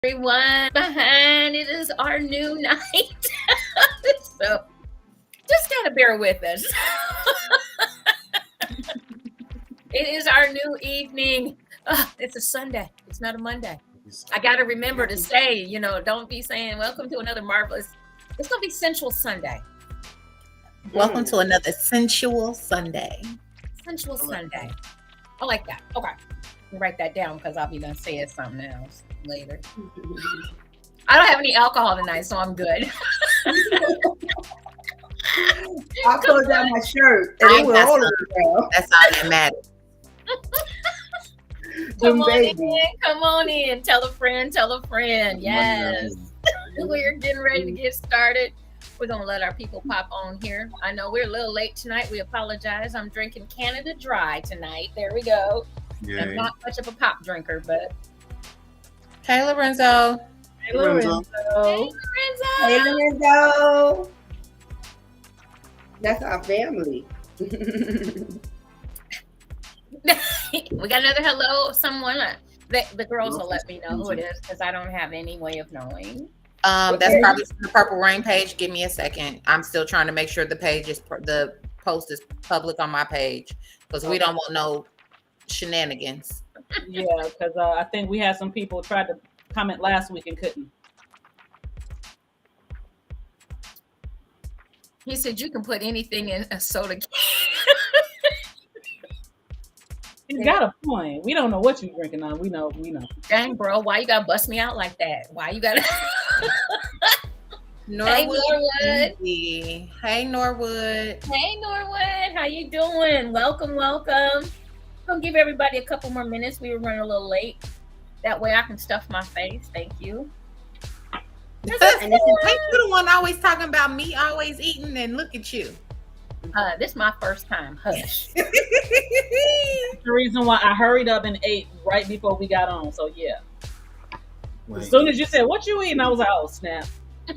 everyone behind. It is our new night. So just gotta bear with us. It is our new evening. It's a Sunday. It's not a Monday. I gotta remember to say, don't be saying welcome to another marvelous. It's gonna be Sensual Sunday. Welcome to another Sensual Sunday. Sensual Sunday. I like that. Okay. Write that down because I'll be done saying something else later. I don't have any alcohol tonight, so I'm good. I'll close down my shirt and it will hold it. That's all that matters. Come on in. Tell a friend. Yes. We're getting ready to get started. We're going to let our people pop on here. I know we're a little late tonight. We apologize. I'm drinking Canada Dry tonight. There we go. Yay. I'm not much of a pop drinker, but. Hey, Lorenzo. Hey, Lorenzo. Hey, Lorenzo. That's our family. We got another hello. Someone. The girls will let me know who it is because I don't have any way of knowing. That's probably from the Purple Rain page. Give me a second. I'm still trying to make sure the post is public on my page because we don't want no shenanigans. Yeah, because I think we had some people tried to comment last week and couldn't. He said you can put anything in a soda can. He's got a point. We don't know what you're drinking on. We know. Dang, bro, why you gotta bust me out like that? Why you gotta? Norwood. Hey, Norwood. Hey, Norwood. How you doing? Welcome. I'll give everybody a couple more minutes. We were running a little late. That way I can stuff my face. Thank you. And you're the one always talking about me always eating, and look at you. This is my first time. Hush. The reason why I hurried up and ate right before we got on. So yeah. Wait. As soon as you said what you eating, I was like, oh snap. We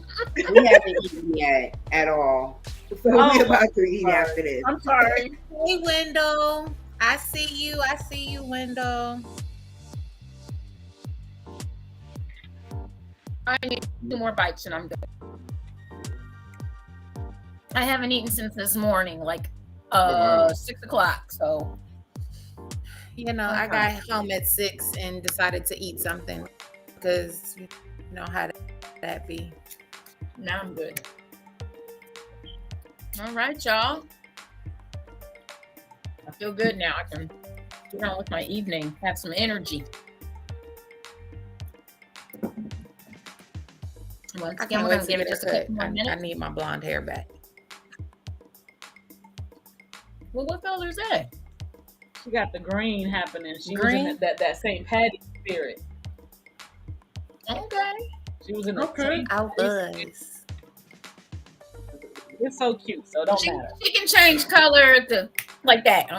haven't eaten yet at all. So we're about to eat after this. I'm sorry. Hey, Wendell. I see you, Wendell. I need 2 more bites and I'm good. I haven't eaten since this morning, like 6 o'clock. So, I got home at 6 and decided to eat something because you know how that be. Now I'm good. All right, y'all. I feel good now. I can get on with my evening, have some energy. Once I again, can't we're wait going to to give it get just a cut. couple more I minutes. need my blonde hair back. Well, what color is that? She got the green happening. She Green? was in that St. Patty spirit. Okay. She was in the St. I was. It's so cute, so it don't matter. She can change color to like that.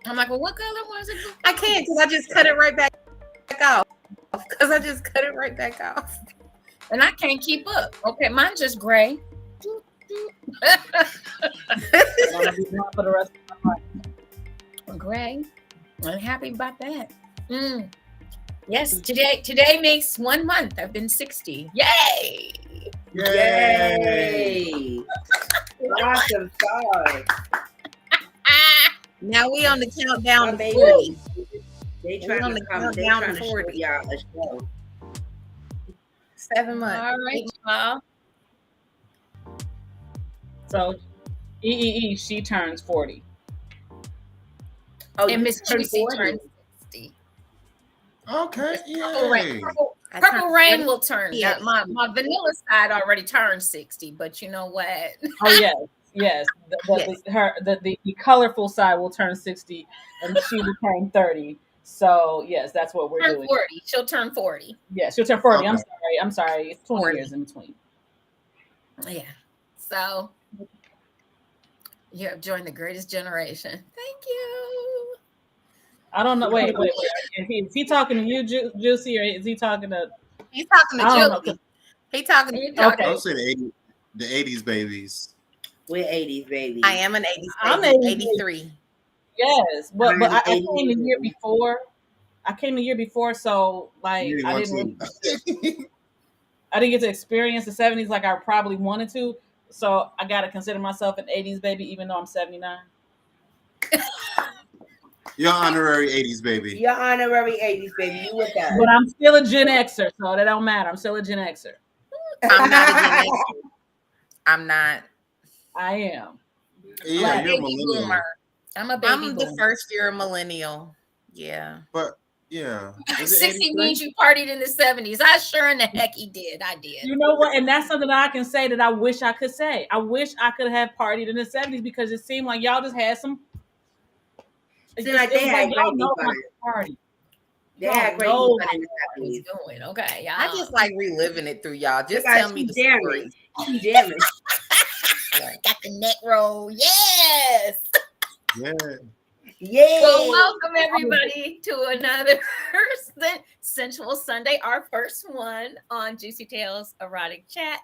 I'm like, well, what color was it? I can't because I just cut it right back off. And I can't keep up. Okay, mine's just gray. I'm gonna be blonde for the rest of my life. Gray. I'm happy about that. Yes, today makes 1 month. I've been 60. Yay! Yay! Awesome stars. Now we on the countdown to baby. 40. They trying to come down to 40. Y'all a show. 7 months. All right, y'all. So she turns 40. Oh, And Miss JewCee 40. turns 60. Okay, Purple Rain, yay. Purple Rain will turn. Yes. My vanilla side already turned 60, but you know what? Oh yes. The colorful side will turn 60 and she will turn 30. So yes, that's what we're doing. 40. She'll turn 40. Yeah, she'll turn 40. Okay. I'm sorry. It's 20 40. years in between. Yeah. So you have joined the greatest generation. Thank you. I don't know. Wait. Is he talking to you, JewCee, or is he talking to? He's talking to I don't Jill. know. He talking to Okay. Okay. I'll say the 80s babies. We're 80s babies. I am an 80s I'm baby. 80s 83. Yes, but I I'm came in here before, I came the year before, so like You I want didn't to. I didn't get to experience the 70s like I probably wanted to. So I gotta consider myself an 80s baby, even though I'm 79. You're honorary 80s baby. You're honorary 80s, baby. You with us. But I'm still a Gen Xer, so that don't matter. I'm still a Gen Xer. I'm not a Gen X. I'm not. I am. Yeah, I'm a you're a baby millennial. boomer. I'm a baby I'm boomer. the first year millennial. Yeah. But yeah. Is it 60 83? means you partied in the 70s. I sure in the heck he did. I did. You know what? And that's something that I can say that I wish I could say. I wish I could have partied in the 70s because it seemed like y'all just had some. Seemed like they had y'all crazy know fun. how to party. They Y'all had crazy know fun in the He's 70s. doing okay. Yeah. I just like reliving it through y'all. Just Look at tell me she the jamming. stories. She jamming. Got the neck roll. Yes. Yeah. Yeah. Well, welcome everybody to another Sensual Sunday, our first one on Juicy Tales Erotic Chat.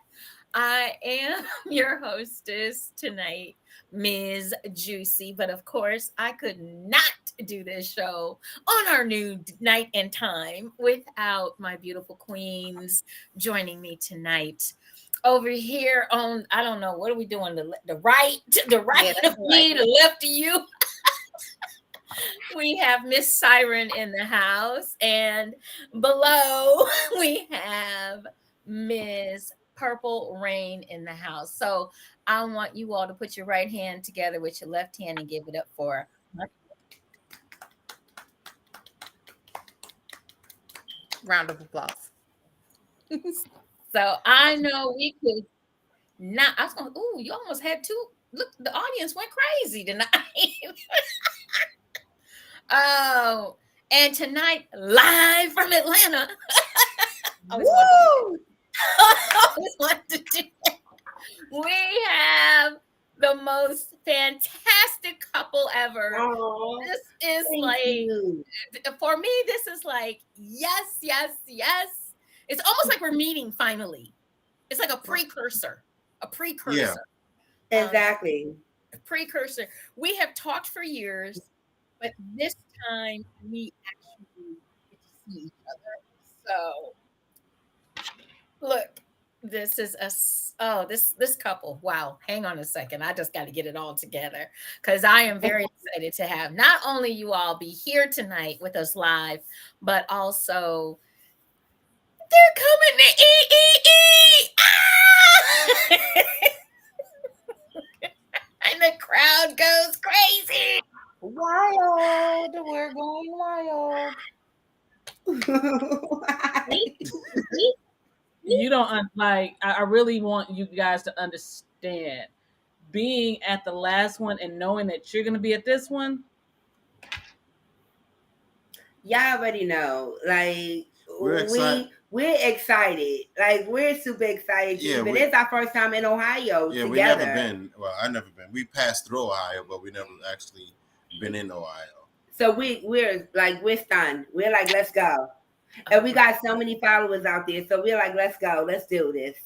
I am your hostess tonight, Ms. JewCee, but of course, I could not do this show on our new night and time without my beautiful queens joining me tonight. Over here on, I don't know, what are we doing? The right that's of me, right. the left of you. We have Miss Siren in the house, and below we have Miss Purple Rain in the house. So I want you all to put your right hand together with your left hand and give it up for. Round of applause. So I know we could not. I was going. Ooh, you almost had two. Look, the audience went crazy tonight. Oh, and tonight, live from Atlanta. Woo! I always wanted to do that. We have the most fantastic couple ever. Oh, This is thank like, you. for me, this is like, yes, yes, yes. It's almost like we're meeting finally. It's like a precursor. Yeah. Exactly. A precursor. We have talked for years, but this time we actually get to see each other. So look, this is this couple. Wow, hang on a second. I just got to get it all together because I am very excited to have not only you all be here tonight with us live, but also they're coming to E. Ah! And the crowd goes crazy. Wild. We're going wild. You don't like. I really want you guys to understand. Being at the last one and knowing that you're going to be at this one. Y'all already know. Like We're excited. we're excited. Like we're super excited. Yeah, But it's our first time in Ohio Yeah, together. we never been. Well, I never been. We passed through Ohio, but we never actually been in Ohio. So we're stunned. We're like, let's go. And we got so many followers out there. So we're like, let's go. Let's do this.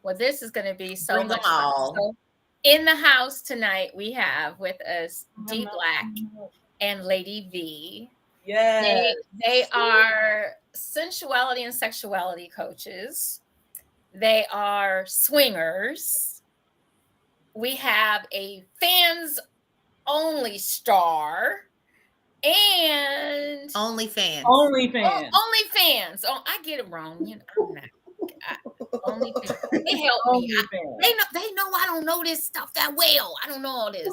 Well, this is going to be so Bring much them all. fun. So in the house tonight, we have with us D Black and Lady V. Yes. They are sensuality and sexuality coaches. They are swingers. We have a fans only star and OnlyFans. OnlyFans. OnlyFans. Oh, I get it wrong. You know, I'm not. OnlyFans. They help me. They know I don't know this stuff that well. I don't know all this.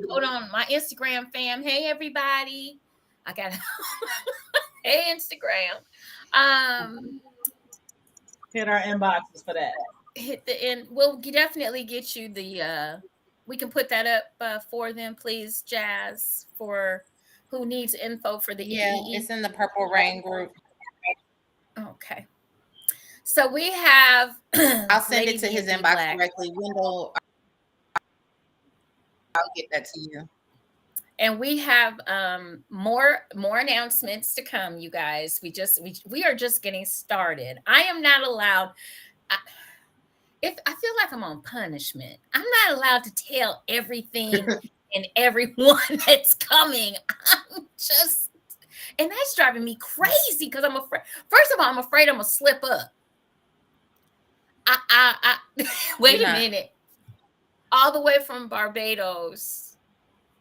Hold on, my Instagram fam. Hey everybody. I got hey Instagram. Hit our inboxes for that. Hit the end. We'll definitely get you the we can put that up for them, please, Jazz, for who needs info for the EEE. It's in the Purple Rain group. Okay. So we have I'll send Lady it to his V inbox Black. directly. Wendell, I'll get that to you. And we have more announcements to come, you guys. We are just getting started. I am not allowed. If I feel like I'm on punishment, I'm not allowed to tell everything and everyone that's coming. I'm just, And that's driving me crazy because I'm afraid. First of all, I'm afraid I'm gonna slip up. Wait a minute. All the way from Barbados,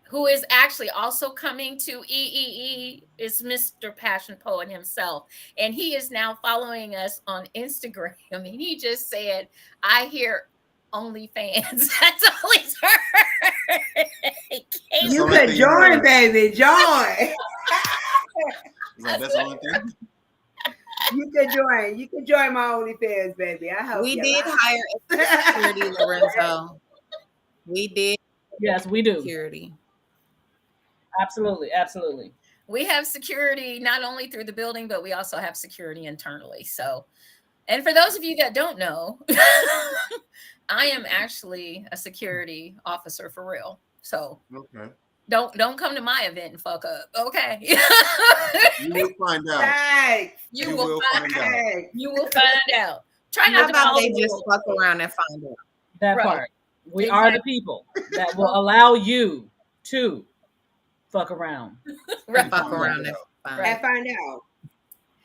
who is actually also coming to EEE, is Mr. Passion Poet himself. And he is now following us on Instagram. And he just said, I hear OnlyFans. That's all he's heard. You could join, baby. Join. That's the only thing. You could join. You could join my OnlyFans, baby. I help We you. did hire a security, Lorenzo. We did. Yes, we do. Security. Absolutely, absolutely. We have security not only through the building, but we also have security internally. So, and for those of you that don't know, I am actually a security officer for real. So okay. Don't come to my event and fuck up. Okay. You will find out. Right. You will find out. You will find out. Try How not to about follow they the just rules. fuck around and find out? That Right. part. We are the people that will allow you to fuck around. Right. Fuck around and find And out. find out.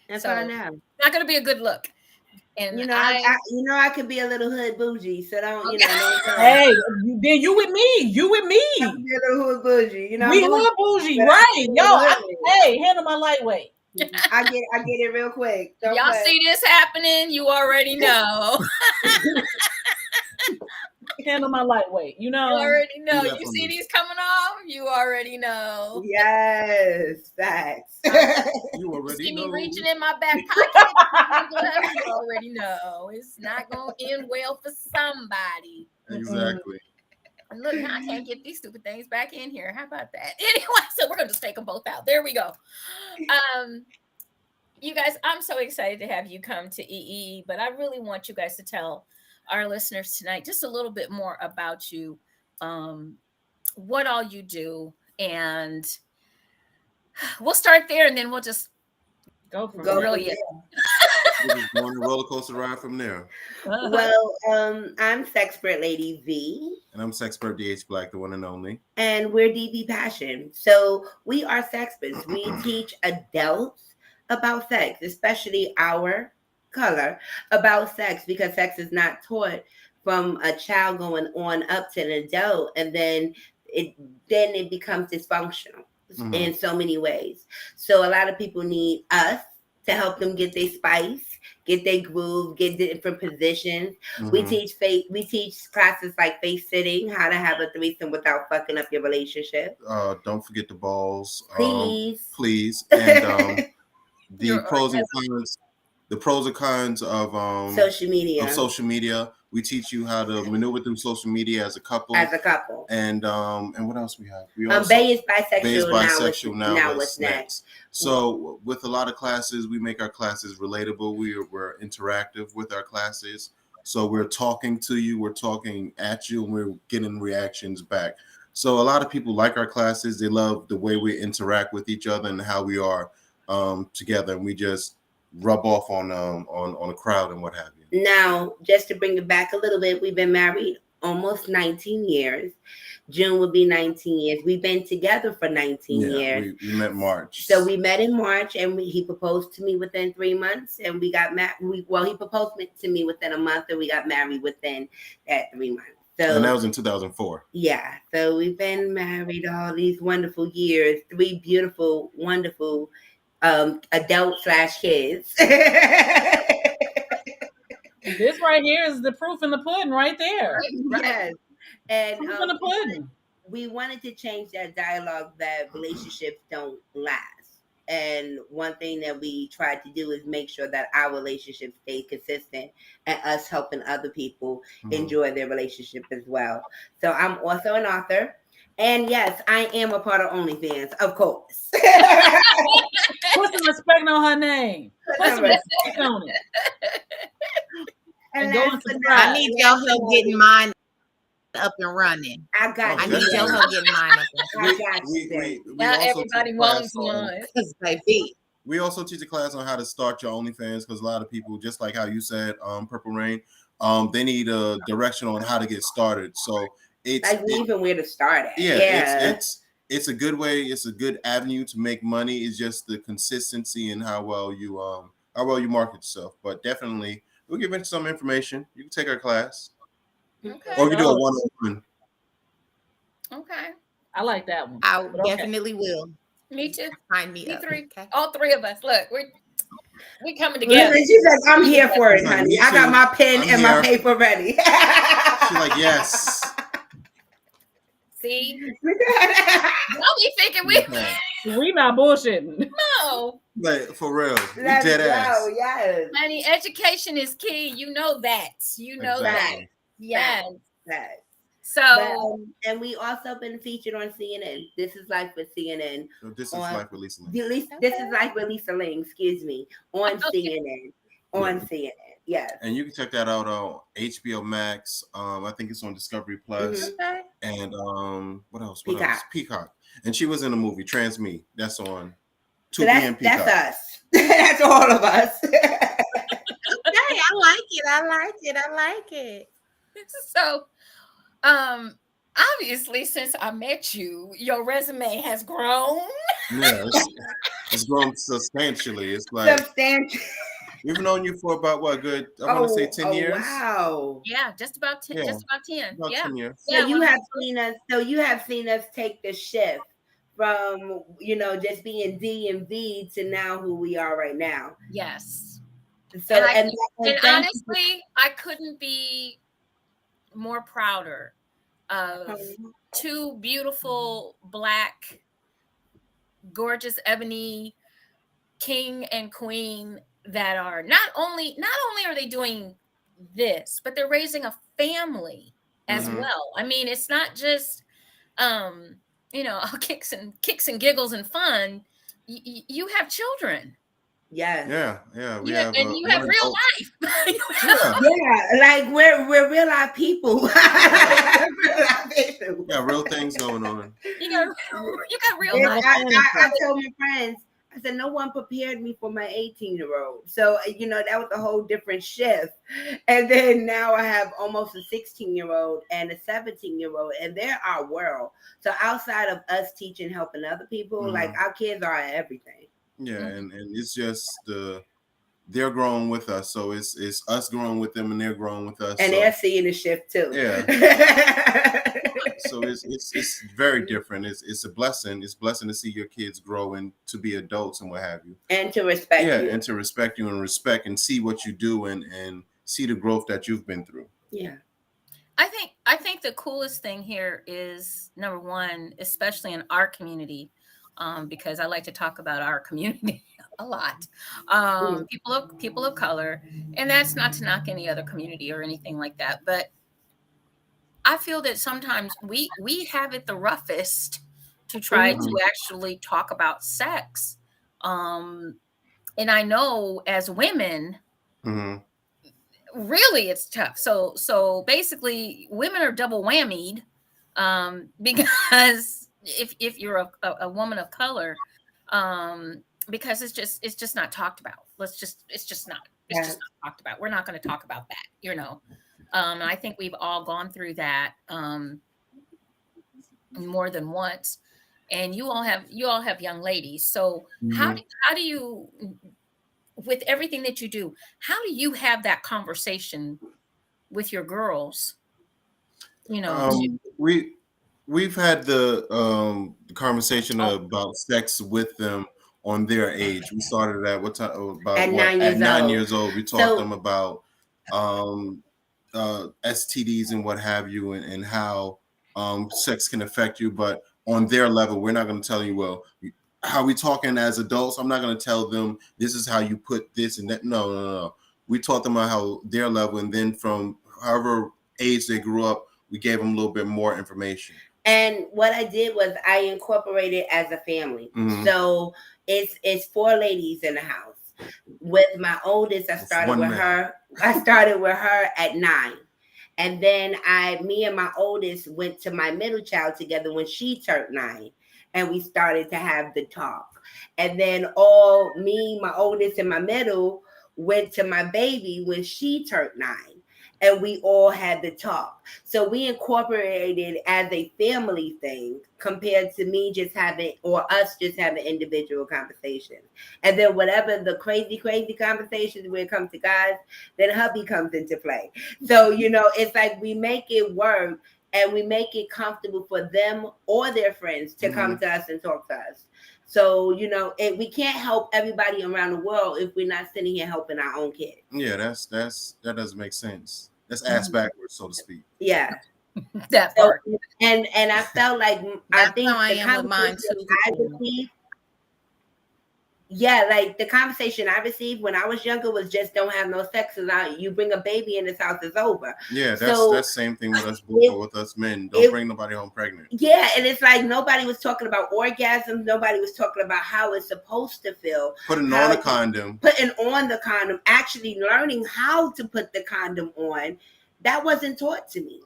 And So- find out. Not going to be a good look. And You know, I can be a little hood bougie, so don't, you know. Don't Hey, then you with me. You with me. I can be a little hood bougie, you know. We hood bougie, But right? Yo, hood. hey, handle my lightweight. I get it real quick. Don't y'all play. see this happening, you already know. Handle my lightweight. You You know. already know. Do that You for see me. these coming off, you already know. Yes, facts. You already See me know. reaching in my back pocket. You already know. It's not going to end well for somebody. Exactly. And look, now I can't get these stupid things back in here. How about that? Anyway, so we're going to just take them both out. There we go. You guys, I'm so excited to have you come to EE, but I really want you guys to tell our listeners tonight just a little bit more about you, what all you do, and we'll start there, and then we'll just Go for Go it. really it. We're just going on a roller coaster ride from there. Well, I'm Sexpert Lady V, And I'm Sexpert DH Black, the one and only. and we're DV Passion. So we are sexperts. We teach adults about sex, especially our color, about sex, because sex is not taught from a child going on up to an adult, and then it becomes dysfunctional in so many ways. So a lot of people need us to help them get their spice, get their groove, get different positions. We teach classes like face sitting, how to have a threesome without fucking up your relationship. Don't forget the balls. Please. Please. And the You're pros and cons. The pros and cons of Social media. We teach you how to maneuver through social media as a couple. And what else we have? We also Bay is bisexual. Bay is bisexual now. now. What's next? So with a lot of classes, we make our classes relatable. We're interactive with our classes. So we're talking to you, we're talking at you, and we're getting reactions back. So a lot of people like our classes. They love the way we interact with each other and how we are together, and we just rub off on a crowd and what have you. Now, just to bring it back a little bit, we've been married almost 19 years. June will be 19 years. We've been together for 19 years. We met March. So we met in March, and he proposed to me within 3 months, and we got married. He proposed to me within a month, and we got married within that 3 months. So, and that was in 2004. Yeah. So we've been married all these wonderful years. 3 beautiful, wonderful adult/kids. This right here is the proof in the pudding right there. Yes. And Proof in the pudding. we wanted to change that dialogue that relationships don't last. And one thing that we tried to do is make sure that our relationship stayed consistent and us helping other people enjoy their relationship as well. So I'm also an author. And yes, I am a part of OnlyFans, of course. Put some respect on her name. Put some respect on it. And go last and but subscribe. not I need your help getting mine up and running. I got I you. need your help getting mine up and I got you. We Now also everybody teach a wants class on- one. because baby. We also teach a class on how to start your OnlyFans, because a lot of people, just like how you said, Purple Rain, they need a direction on how to get started. So it's Like even where to start at. yeah. it's a good way. It's a good avenue to make money. It's just the consistency and how well you market yourself. But definitely, we'll give you some information. You can take our class, Okay. or you can do a one-on-one. Okay. I like that one. I But okay. definitely will. Me too. Sign me Me up. three. Okay. All three of us. Look, we coming together. Listen, she says, I'm here for it, She's like, honey. "Me I got too. my pen I'm and my here." paper ready. She's like, yes. See, y'all be thinking we Okay. We not bullshitting. no. Like, for real. We Let's dead go. ass. Yes. Honey, education is key. You know that. You know that. Exactly. Yes. Yes. So But, and we also been featured on CNN. This is Life with CNN. So this is On- Life with Lisa Lynn. This is Life with Lisa Ling, excuse me, on CNN. On CNN, yes. And you can check that out on HBO Max. I think it's on Discovery Plus. Okay. And what else? Peacock. Peacock. And she was in the movie Trans Me. That's on 2 So p.m. Peacock. that's us. That's all of us. Okay, I like it. I like it. I like it. so obviously since I met you, your resume has grown. Yeah, it's grown substantially. It's like Substantial. we've known you for about what, good? I want to say 10 years. Wow. Yeah, just about 10. Yeah. Just about 10. About Yeah. 10 years. So Yeah, you when have seen us. So you have seen us take the shift from just being DMV to now who we are right now. Yes. So And thank you. honestly, I couldn't be more prouder of two beautiful black, gorgeous ebony king and queen that are not only are they doing this, but they're raising a family as Mhm. well. I mean, it's not just kicks and giggles and fun. You have children. Yes. Yeah. We You have and you have one real adult. life. Yeah. Yeah, like we're real life people. Real life people. Yeah, real things going on. You got real And life. I told my friends, I said, no one prepared me for my 18-year-old. So, that was a whole different shift. And then now I have almost a 16-year-old and a 17-year-old, and they're our world. So outside of us teaching, helping other people, Mhm. like our kids are everything. Yeah, and it's just they're growing with us. So it's us growing with them and they're growing with us. And so, they're seeing the shift too. Yeah. So it's very different. It's a blessing. It's a blessing to see your kids grow and to be adults and what have you. And to respect you. Yeah, and to respect you and respect and see what you do and see the growth that you've been through. Yeah. I think the coolest thing here is, number one, especially in our community, because I like to talk about our community a lot. People of color, and that's not to knock any other community or anything like that, but I feel that sometimes we have it the roughest to try to actually talk about sex. And I know as women, really it's tough. So basically women are double whammied, because if you're a woman of color, because it's just not talked about. It's just not talked about. We're not going to talk about that, I think we've all gone through that more than once, and you all have young ladies. So how do you, with everything that you do, how do you have that conversation with your girls? We've had the conversation about sex with them on their age. We started at what time? About At what? 9 At years 9 old. years old. We taught them about STDs and what have you, and how sex can affect you. But on their level, we're not going to tell you, well, how we talking as adults. I'm not going to tell them this is how you put this and that. No. We taught them about how their level, and then from however age they grew up, we gave them a little bit more information. And what I did was I incorporated as a family. So it's 4 ladies in the house. With my oldest, I started with her. I started with her at 9. And then me and my oldest went to my middle child together when she turned 9. And we started to have the talk. And then me, my oldest, and my middle went to my baby when she turned 9. and we all had the talk. So we incorporated it as a family thing compared to me just having, or us just having individual conversations. And then whatever the crazy conversations when it comes to guys, then hubby comes into play. So, it's like we make it work and we make it comfortable for them or their friends to come to us and talk to us. So, we can't help everybody around the world if we're not sitting here helping our own kids. Yeah, that doesn't make sense. That's ass backwards, so to speak. Yeah. That part. And I felt like That's I think how I the am with mine conversation too. I received, yeah, like the conversation I received when I was younger was just don't have no sex without you bring a baby in this house, it's over. Yeah, that's So, same thing with us with us men. Don't bring nobody home pregnant. Yeah, and it's like nobody was talking about orgasms. Nobody was talking about how it's supposed to feel. Putting on a condom. Putting on the condom. Actually learning how to put the condom on. That wasn't taught to me.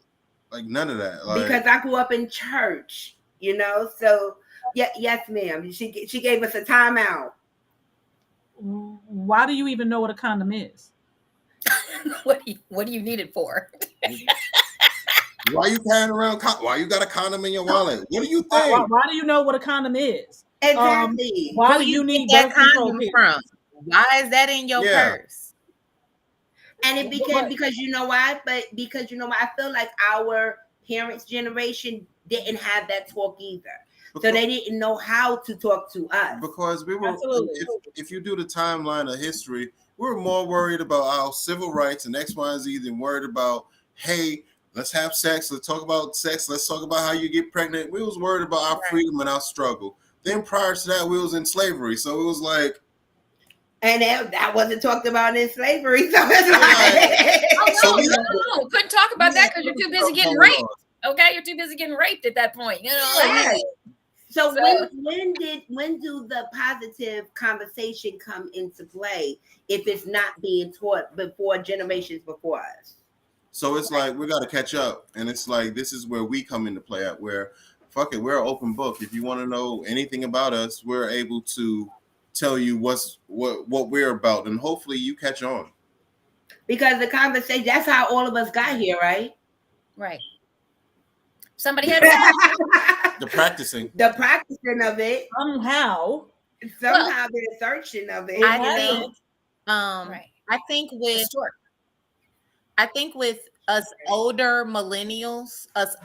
Like none of that. Because I grew up in church, So yeah, yes, ma'am. She gave us a timeout. Why do you even know what a condom is? What do you need it for? Why you carrying around? Why you got a condom in your wallet? What do you think? Why do you know what a condom is? Exactly. Why do you need that condom from? Why is that in your purse? And it became because you know why? Because I feel like our parents' generation didn't have that talk either. So they didn't know how to talk to us. Because we were, if you do the timeline of history, we were more worried about our civil rights and X, Y, and Z than worried about, hey, let's have sex. Let's talk about sex. Let's talk about how you get pregnant. We was worried about our freedom and our struggle. Then prior to that, we was in slavery. So it was like. And that wasn't talked about in slavery. So it's like. No. Couldn't talk about that because you're too busy getting raped. Okay, you're too busy getting raped at that point. So when do the positive conversation come into play if it's not being taught before generations before us? So it's like we got to catch up, and it's like this is where we come into play at. Where fuck it, we're an open book. If you want to know anything about us, we're able to tell you what we're about, and hopefully you catch on. Because the conversation, that's how all of us got here, right? Right. Somebody had the practicing of it somehow the assertion of it. I think with us older millennials, us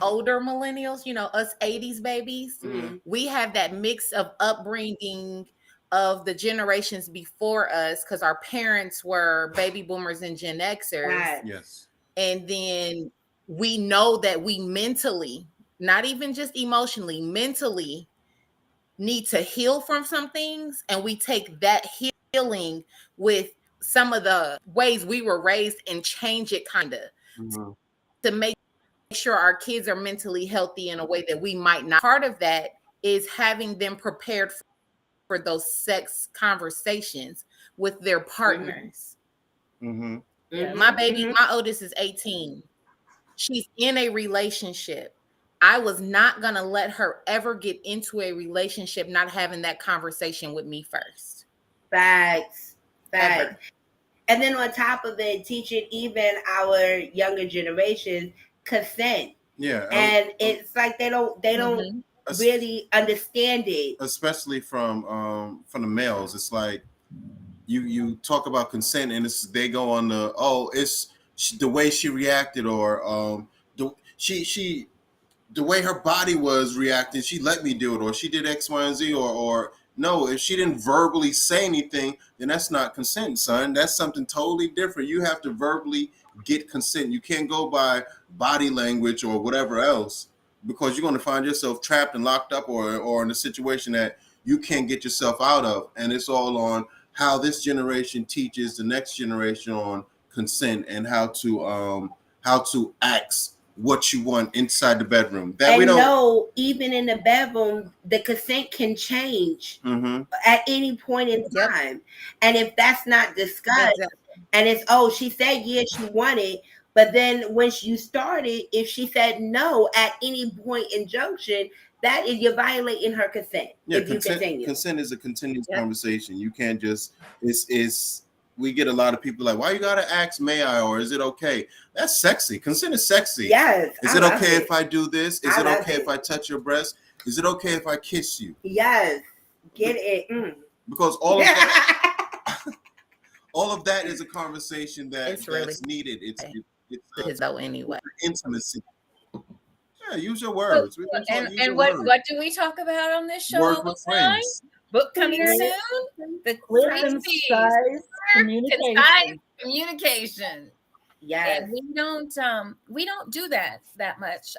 80s babies, we have that mix of upbringing of the generations before us because our parents were baby boomers and Gen Xers. Right. Yes. And then we know that we mentally, not even just emotionally, mentally need to heal from some things. And we take that healing with some of the ways we were raised and change it kind of to make sure our kids are mentally healthy in a way that we might not. Part of that is having them prepared for those sex conversations with their partners. My baby, my oldest is 18. She's in a relationship. I was not going to let her ever get into a relationship not having that conversation with me first. Facts. And then on top of it, teaching even our younger generations consent. Yeah. And it's like they don't really understand it. Especially from the males. It's like you talk about consent and they go on it's the way she reacted or the way her body was reacting, she let me do it, or she did X, Y, and Z, or no, if she didn't verbally say anything, then that's not consent, son. That's something totally different. You have to verbally get consent. You can't go by body language or whatever else because you're going to find yourself trapped and locked up or in a situation that you can't get yourself out of. And it's all on how this generation teaches the next generation on consent and how to ask what you want inside the bedroom. Even in the bedroom, the consent can change at any point in time. And if that's not discussed, and it's, she said, yeah, she wanted, but then when you started, if she said no at any point in junction, that is, you're violating her consent. Yeah, consent is a continuous conversation. You can't just, we get a lot of people like, why you gotta ask, may I, or is it okay? That's sexy. Consent is sexy. Yes. Is it okay if I do this? Is it okay if I touch your breast? Is it okay if I kiss you? Yes. Get it. Because all of that, all of that is a conversation that's needed. It's though anyway. Intimacy. Yeah, use your words. And what do we talk about on this show all the time? Book coming soon. The concise communication. Yes. And we don't do that much.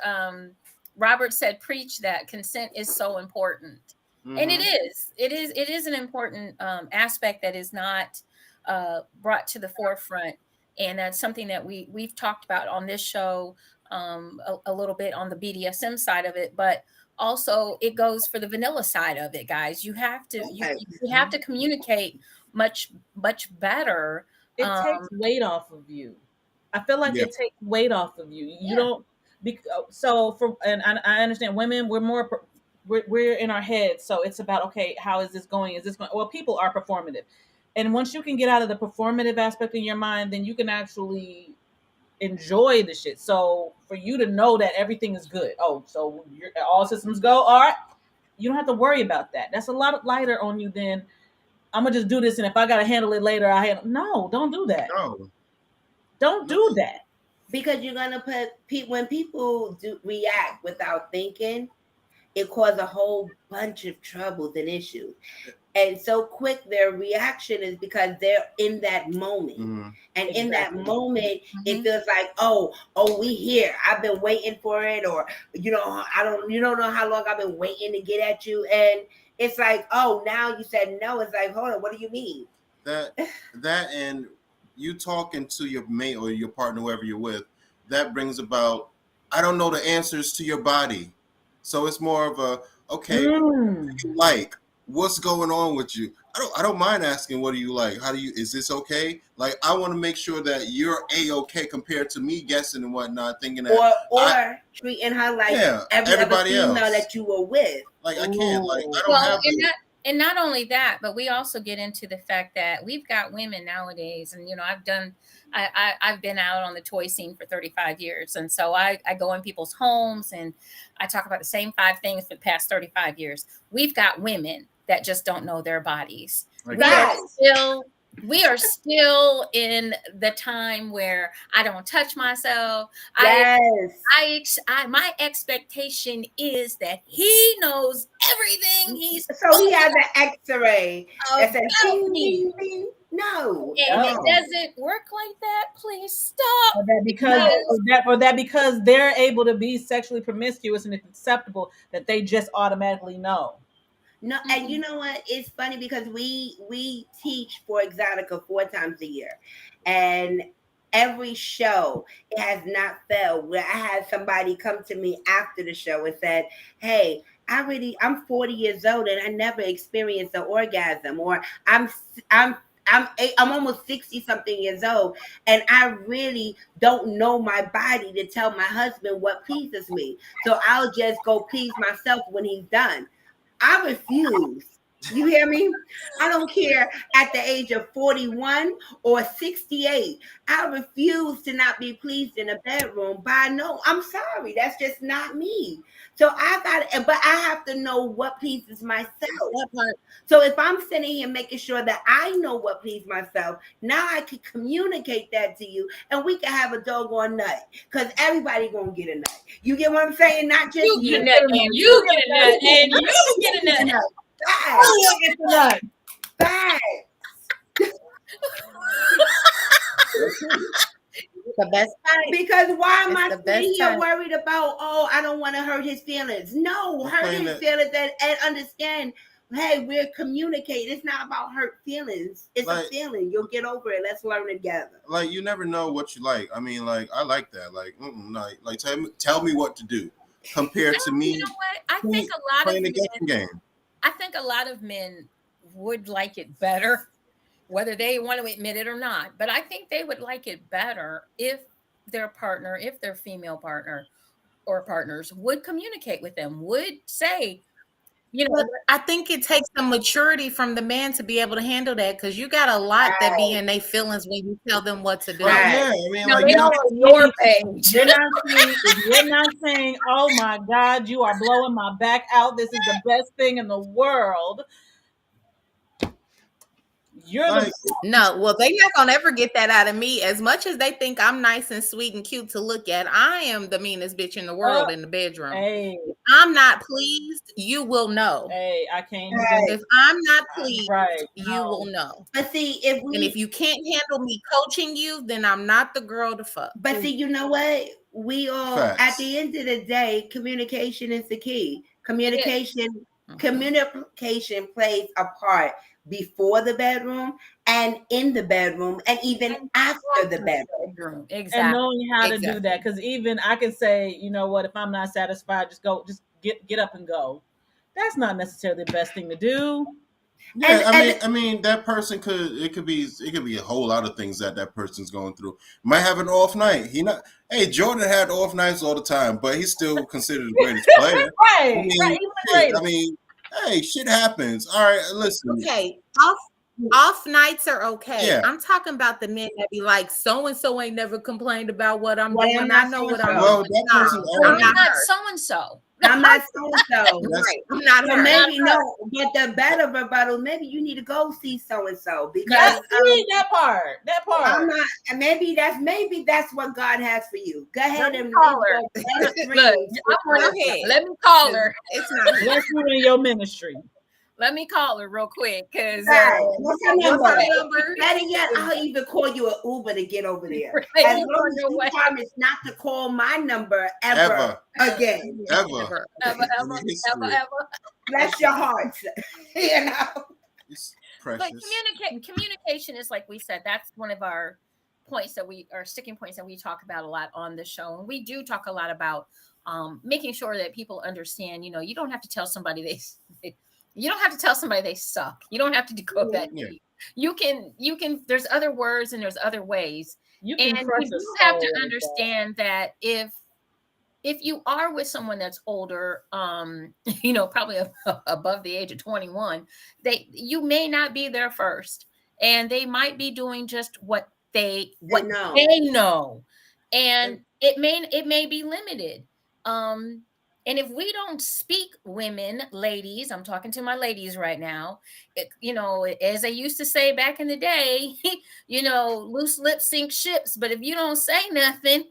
Robert said, preach that consent is so important. And it is an important aspect that is not brought to the forefront. And that's something that we've talked about on this show a little bit on the BDSM side of it, but also it goes for the vanilla side of it, guys. You have to you have to communicate much better. It takes weight off of you. I feel like it takes weight off of you. You don't. And I understand women. We're in our heads, so it's about, okay, how is this going? Is this going? Well, people are performative, and once you can get out of the performative aspect in your mind, then you can actually enjoy the shit. So for you to know that everything is good, so all systems go, all right, you don't have to worry about that. That's a lot lighter on you than I'm gonna just do this, and if I gotta handle it later, no, don't do that. No. Don't do that. Because you're gonna when people do react without thinking, it causes a whole bunch of troubles and issues. And so quick their reaction is because they're in that moment. And in that moment, it feels like, oh, we here. I've been waiting for it, or you don't know how long I've been waiting to get at you. And it's like, oh, now you said no. It's like, hold on, what do you mean? That and you talking to your mate or your partner, whoever you're with, that brings about, I don't know the answers to your body. So it's more of a, okay, what do you like? What's going on with you? I don't mind asking, what do you like? Is this okay? Like, I want to make sure that you're A-okay compared to me guessing and whatnot, thinking that. Or treating her like everybody else that you were with. Like, I can't, like, I don't have and not only that, but we also get into the fact that we've got women nowadays, and I've been out on the toy scene for 35 years, and so I go in people's homes and I talk about the same 5 things for the past 35 years. We've got women that just don't know their bodies. We are still in the time where I don't touch myself. Yes. My expectation is that he knows everything. So he has an X-ray that says no. And it doesn't work like that. Please stop. Or that because they're able to be sexually promiscuous and it's acceptable that they just automatically know. No, and you know what? It's funny because we teach for Exotica 4 times a year, and every show it has not failed. Where I had somebody come to me after the show and said, "Hey, I'm 40 years old and I never experienced an orgasm," or I'm almost 60 something years old and I really don't know my body to tell my husband what pleases me, so I'll just go please myself when he's done. I refuse. You hear me? I don't care at the age of 41 or 68. I refuse to not be pleased in a bedroom I'm sorry. That's just not me. So but I have to know what pleases myself. So if I'm sitting here making sure that I know what pleases myself, now I can communicate that to you and we can have a doggone nut. Because everybody gonna get a nut. You get what I'm saying? Not just you get a nut and you get a nut and you get a nut. The best part. Because why am I sitting here worried about, I don't want to hurt his feelings? No, hurt his feelings and understand, hey, we're communicating. It's not about hurt feelings. It's a feeling. You'll get over it. Let's learn together. Like, you never know what you like. I mean, like, I like that. Like, tell me what to do compared to me. You know what? I think a lot playing the guessing game. I think a lot of men would like it better, whether they want to admit it or not. But I think they would like it better if their female partner or partners would communicate with them, would say, You know, I think it takes some maturity from the man to be able to handle that, because you got a lot that be in their feelings when you tell them what to do. Right, Right. yeah, I mean, no, like they you don't know, on your page. You're not saying, if you're not saying, oh my God, you are blowing my back out. This is the best thing in the world. You're like the No, well, they not gonna ever get that out of me. As much as they think I'm nice and sweet and cute to look at, I am the meanest bitch in the world in the bedroom. hey, If I'm not pleased, you will know. hey, I can't Right. even. If I'm not pleased, Right. you No. will know. But see, if And we, if you can't handle me coaching you, then I'm not the girl to fuck. but see, you know what? We all, at facts. the end of the day, communication is the key. Communication plays a part before the bedroom and in the bedroom and even after the bedroom. And Exactly. knowing how to do Exactly. that, because even I can say, you know what, if I'm not satisfied, just get up and go. That's not necessarily the best thing to do. Yeah, And I mean, that person it could be a whole lot of things that person's going through. Might have an off night. Hey, Jordan had off nights all the time, but he's still considered the greatest player. Right, I mean, right, even the shit, greatest. I mean, hey, shit happens. All right, listen. Okay, off nights are okay. Yeah. I'm talking about the men that be like, so and so ain't never complained about what I'm Well, doing. I'm I not know what so-and-so. I'm Well, doing. that No, person No, I'm I'm not not her. so and so. I'm not so-and-so. That's- Right, I'm not So her. maybe no, but the better rebuttal, maybe you need to go see so-and-so because Yes, see, that part. I'm not, and maybe that's what God has for you. Go ahead me and call go her. bless Look, dreams. let me call her. It's not her. Bless you in your ministry. Let me call her real quick because Right. What's her What's number? her number? Better yet, I'll even call you an Uber to get over there. Right, As you long on as your you way. promise not to call my number ever again. ever. Ever, In ever, history. ever, ever. Bless your hearts. You know. It's But precious. communication is, like we said, that's one of our points that our sticking points that we talk about a lot on the show. And we do talk a lot about making sure that people understand, you don't have to tell somebody you don't have to tell somebody they suck. You don't have to go that Yeah. deep. You can, there's other words and there's other ways. You can And crush you a do have soul to like that. understand that if you are with someone that's older, probably above the age of 21, you may not be their first, and they might be doing just what they know, and it may be limited. And if we don't speak, women, ladies, I'm talking to my ladies right now, as I used to say back in the day, loose lips sink ships, but if you don't say nothing,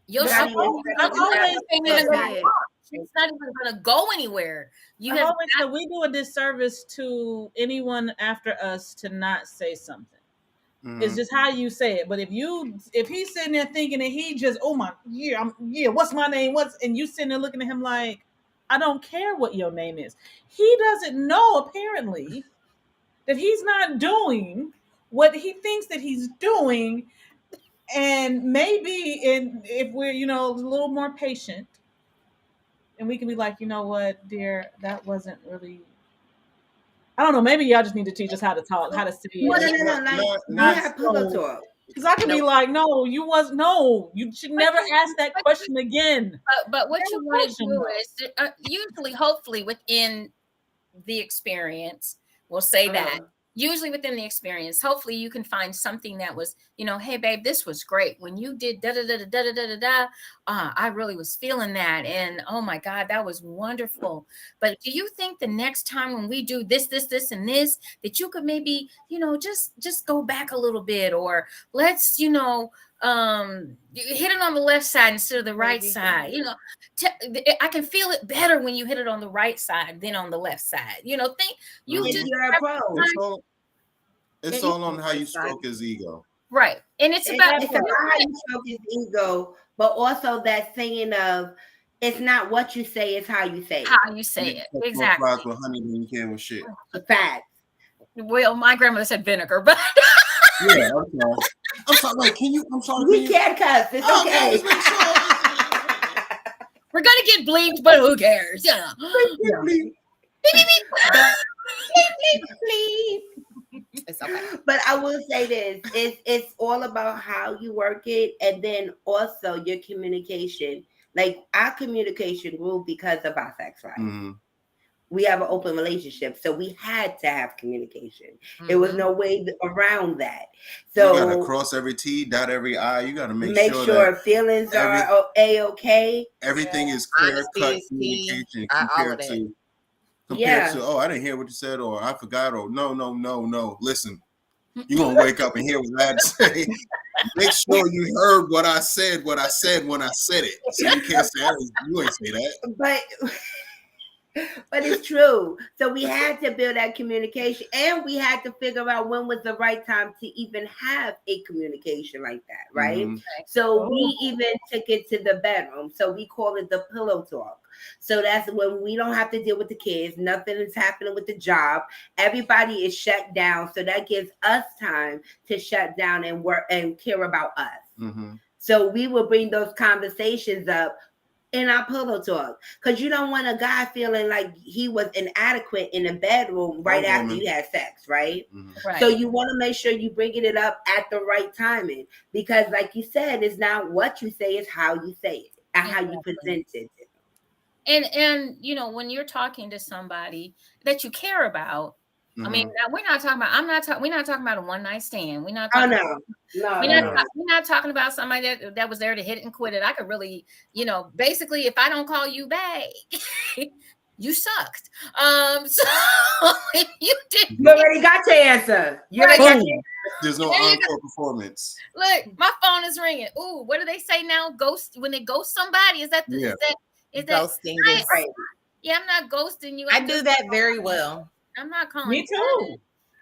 your But I ship mean, it's not even going to go anywhere. You I've have always said we do a disservice to anyone after us to not say something. It's just how you say it. But if he's sitting there thinking that he just, oh my, what's my name? And you sitting there looking at him like, I don't care what your name is. He doesn't know apparently that he's not doing what he thinks that he's doing. And maybe if we're, a little more patient, and we can be like, you know what, dear, that wasn't really. I don't know. Maybe y'all just need to teach us how to talk, how to say it. No. Like we not have pillow so- talk. Because I could be like, no, you should never ask that question again. But what you want to do though. is usually, hopefully, within the experience, we'll say that. Usually within the experience, hopefully you can find something that was, hey babe, this was great when you did da da da da da da da da. I really was feeling that, and oh my God, that was wonderful. But do you think the next time when we do this, and this, that you could maybe, just go back a little bit, or let's, hit it on the left side instead of the right side. I can feel it better when you hit it on the right side than on the left side. It's your approach. It's all on how you stroke his ego. Right. And it's about how you stroke his ego, but also that saying of it's not what you say, it's how you say it. How you say it. Exactly. Fries with honey than you can with shit. Fact. Well, my grandmother said vinegar, but yeah, I'm sorry. Wait, I'm sorry. We can't cuss. It's okay. We're gonna get bleeped, but who cares? It's okay. But I will say this: it's all about how you work it, and then also your communication. Like our communication grew because of our sex life. Mm-hmm. We have an open relationship, so we had to have communication. Mm-hmm. It was no way around that. So you gotta cross every T, dot every I. You gotta make sure that feelings are a-okay. Everything is clear cut Honesty, communication all of compared to oh, I didn't hear what you said, or I forgot, or no. Listen, you're gonna wake up and hear what I had to say. Make sure you heard what I said when I said it. So you can't say you ain't say that. But it's true. So we had to build that communication, and we had to figure out when was the right time to even have a communication like that, right? Mm-hmm. So we even took it to the bedroom. So we call it the pillow talk. So that's when we don't have to deal with the kids. Nothing is happening with the job. Everybody is shut down. So that gives us time to shut down and work and care about us. Mm-hmm. So we will bring those conversations up in our pillow talk, because you don't want a guy feeling like he was inadequate in the bedroom right after you had sex, right? Mm-hmm. Right. So you want to make sure you bringing it up at the right timing, because like you said, it's not what you say, it's how you say it and how you present it. And you know, when you're talking to somebody that you care about, I mean, we're not talking about. We're not talking about a one night stand. We're not. Talking we're not talking about somebody that was there to hit it and quit it. I could really, you know, basically, if I don't call you back, you sucked. So if you didn't, you already got your answer. You already got your There's no encore performance. Look, my phone is ringing. Ooh, what do they say now? Ghost when they ghost somebody? Is that ghosting? Yeah, I'm not ghosting you. I do that very well. I'm not calling. Me too.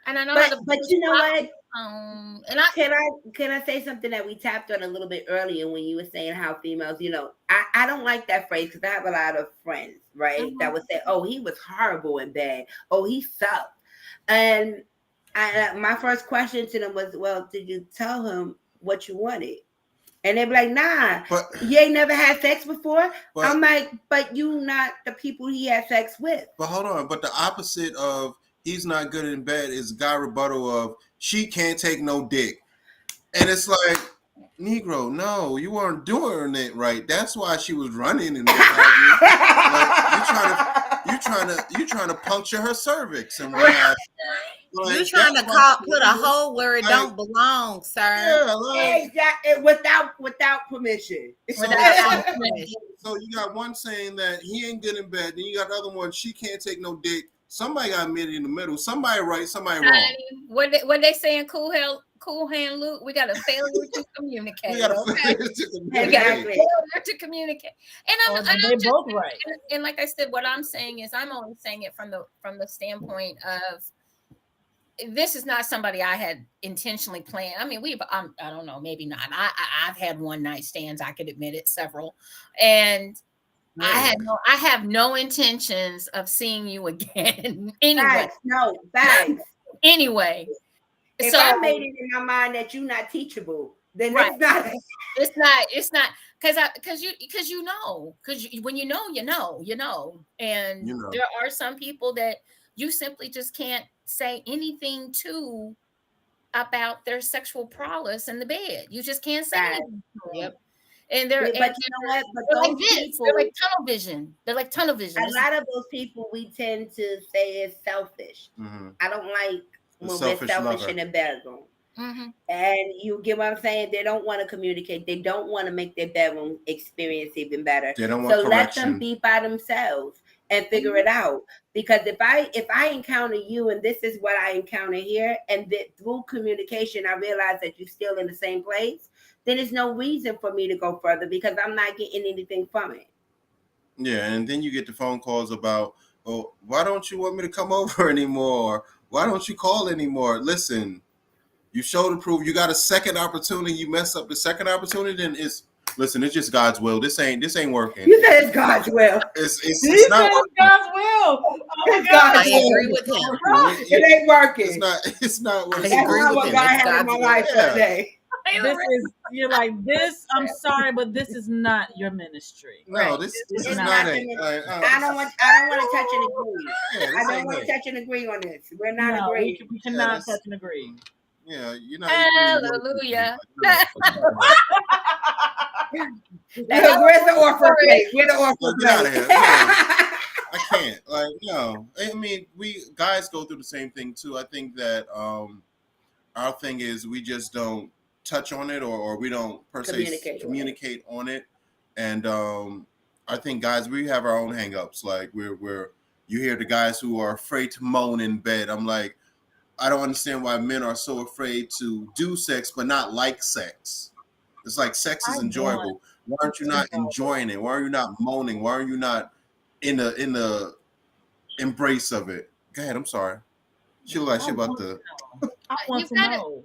And I know but you know what? And can I say something that we tapped on a little bit earlier when you were saying how females, you know, I don't like that phrase, because I have a lot of friends, right, that would say, oh, he was horrible in bed. Oh, he sucked. And my first question to them was, well, did you tell him what you wanted? And they'd be like, nah, you ain't never had sex before? I'm like, but you not the people he had sex with. But hold on. But the opposite of he's not good in bed is guy rebuttal of she can't take no dick. And it's like, Negro, no, you weren't doing it right. That's why she was running and what have you. Like, you trying to puncture her cervix and what have you. Like, you're trying to put a hole where it don't belong, sir. Yeah, without permission. So you got one saying that he ain't good in bed, then you got the other one, she can't take no dick. Somebody got meet in the middle. Somebody right, somebody wrong. What they saying? Cool hand Luke. We got a failure to communicate. We got a failure to communicate. Exactly. Failure to communicate. And they're both right. And like I said, what I'm saying is, I'm only saying it from the standpoint of, this is not somebody I had intentionally planned. I mean, I don't know, maybe not. I've had one night stands. I could admit it, several, and I have no intentions of seeing you again. Anyway, bags. Anyway, if I made it in my mind that you're not teachable, then it's not because when you know, and there are some people that you simply just can't say anything to about their sexual prowess in the bed. You just can't say anything. Yep. And they're like this. They're like tunnel vision. They're like tunnel vision. A lot of those people we tend to say is selfish. Mm-hmm. I don't like when we're selfish in the bedroom. Mm-hmm. And you get what I'm saying? They don't want to communicate. They don't want to make their bedroom experience even better. They don't want correction. Let them be by themselves and figure it out. Because if I encounter you and this is what I encounter here, and through communication I realize that you're still in the same place, then there's no reason for me to go further, because I'm not getting anything from it. Yeah, and then you get the phone calls about, oh, why don't you want me to come over anymore? Why don't you call anymore? Listen, you showed and prove. You got a second opportunity. You mess up the second opportunity, then it's just God's will. This ain't working. You said it's God's will. It's not working. God's will. Oh my God. I agree with him. It ain't working. It's not working. I agree with him. God had in my life today. You're like this. I'm sorry, but this is not your ministry. No, this is not it. I don't want to touch and agree. I don't want to touch and agree on this. We're not agreeing. We cannot touch and agree. Yeah, you're not. Hallelujah. where's the offer plate? Where's the offer Get out of plate? here. I can't. Like, no. I mean, we guys go through the same thing too. I think that our thing is we just don't touch on it, or we don't per se communicate on it. And I think guys, we have our own hangups. Like we're you hear the guys who are afraid to moan in bed. I'm like, I don't understand why men are so afraid to do sex but not like sex. It's like sex is enjoyable. Why aren't you not enjoying it? Why are you not moaning? Why are you not in the embrace of it? Go ahead. I'm sorry. She look like she about to. I want to know.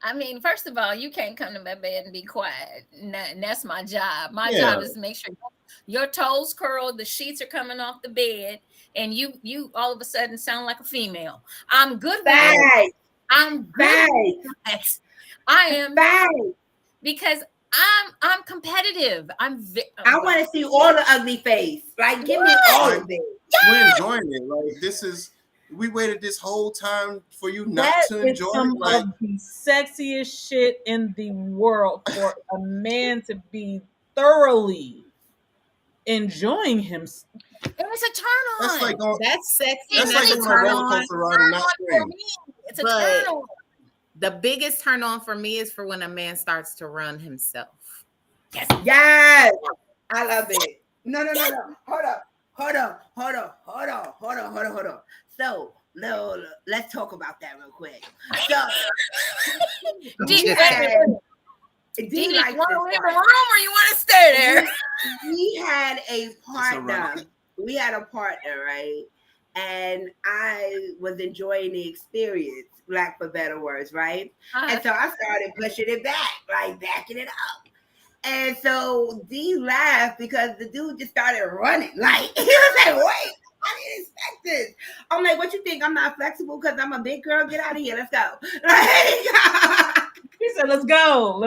I mean, first of all, you can't come to my bed and be quiet. And that's my job. My job is to make sure your toes curled, the sheets are coming off the bed, and you all of a sudden sound like a female. I'm good with that. I'm good with that. I am because I'm competitive. I want to see all the ugly face. Like, give me all of it. We're enjoying it. Like, this is. We waited this whole time for you not to enjoy it. Some of the sexiest shit in the world for a man to be thoroughly enjoying himself. It was a turn on. That's like that's sexy. That's like going on a roller coaster ride and not screaming. It's a turn on. The biggest turn on for me is for when a man starts to run himself. Yes. I love it. No. Hold on. So, no, let's talk about that real quick. So, do you want to leave the room or you want to stay there? We had a partner. Right? And I was enjoying the experience, lack for better words, right? And so I started pushing it back, like backing it up. And so D laughed because the dude just started running. Like, he was like, wait. I didn't expect this. I'm like, what you think? I'm not flexible because I'm a big girl? Get out of here. Let's go. He said, let's go.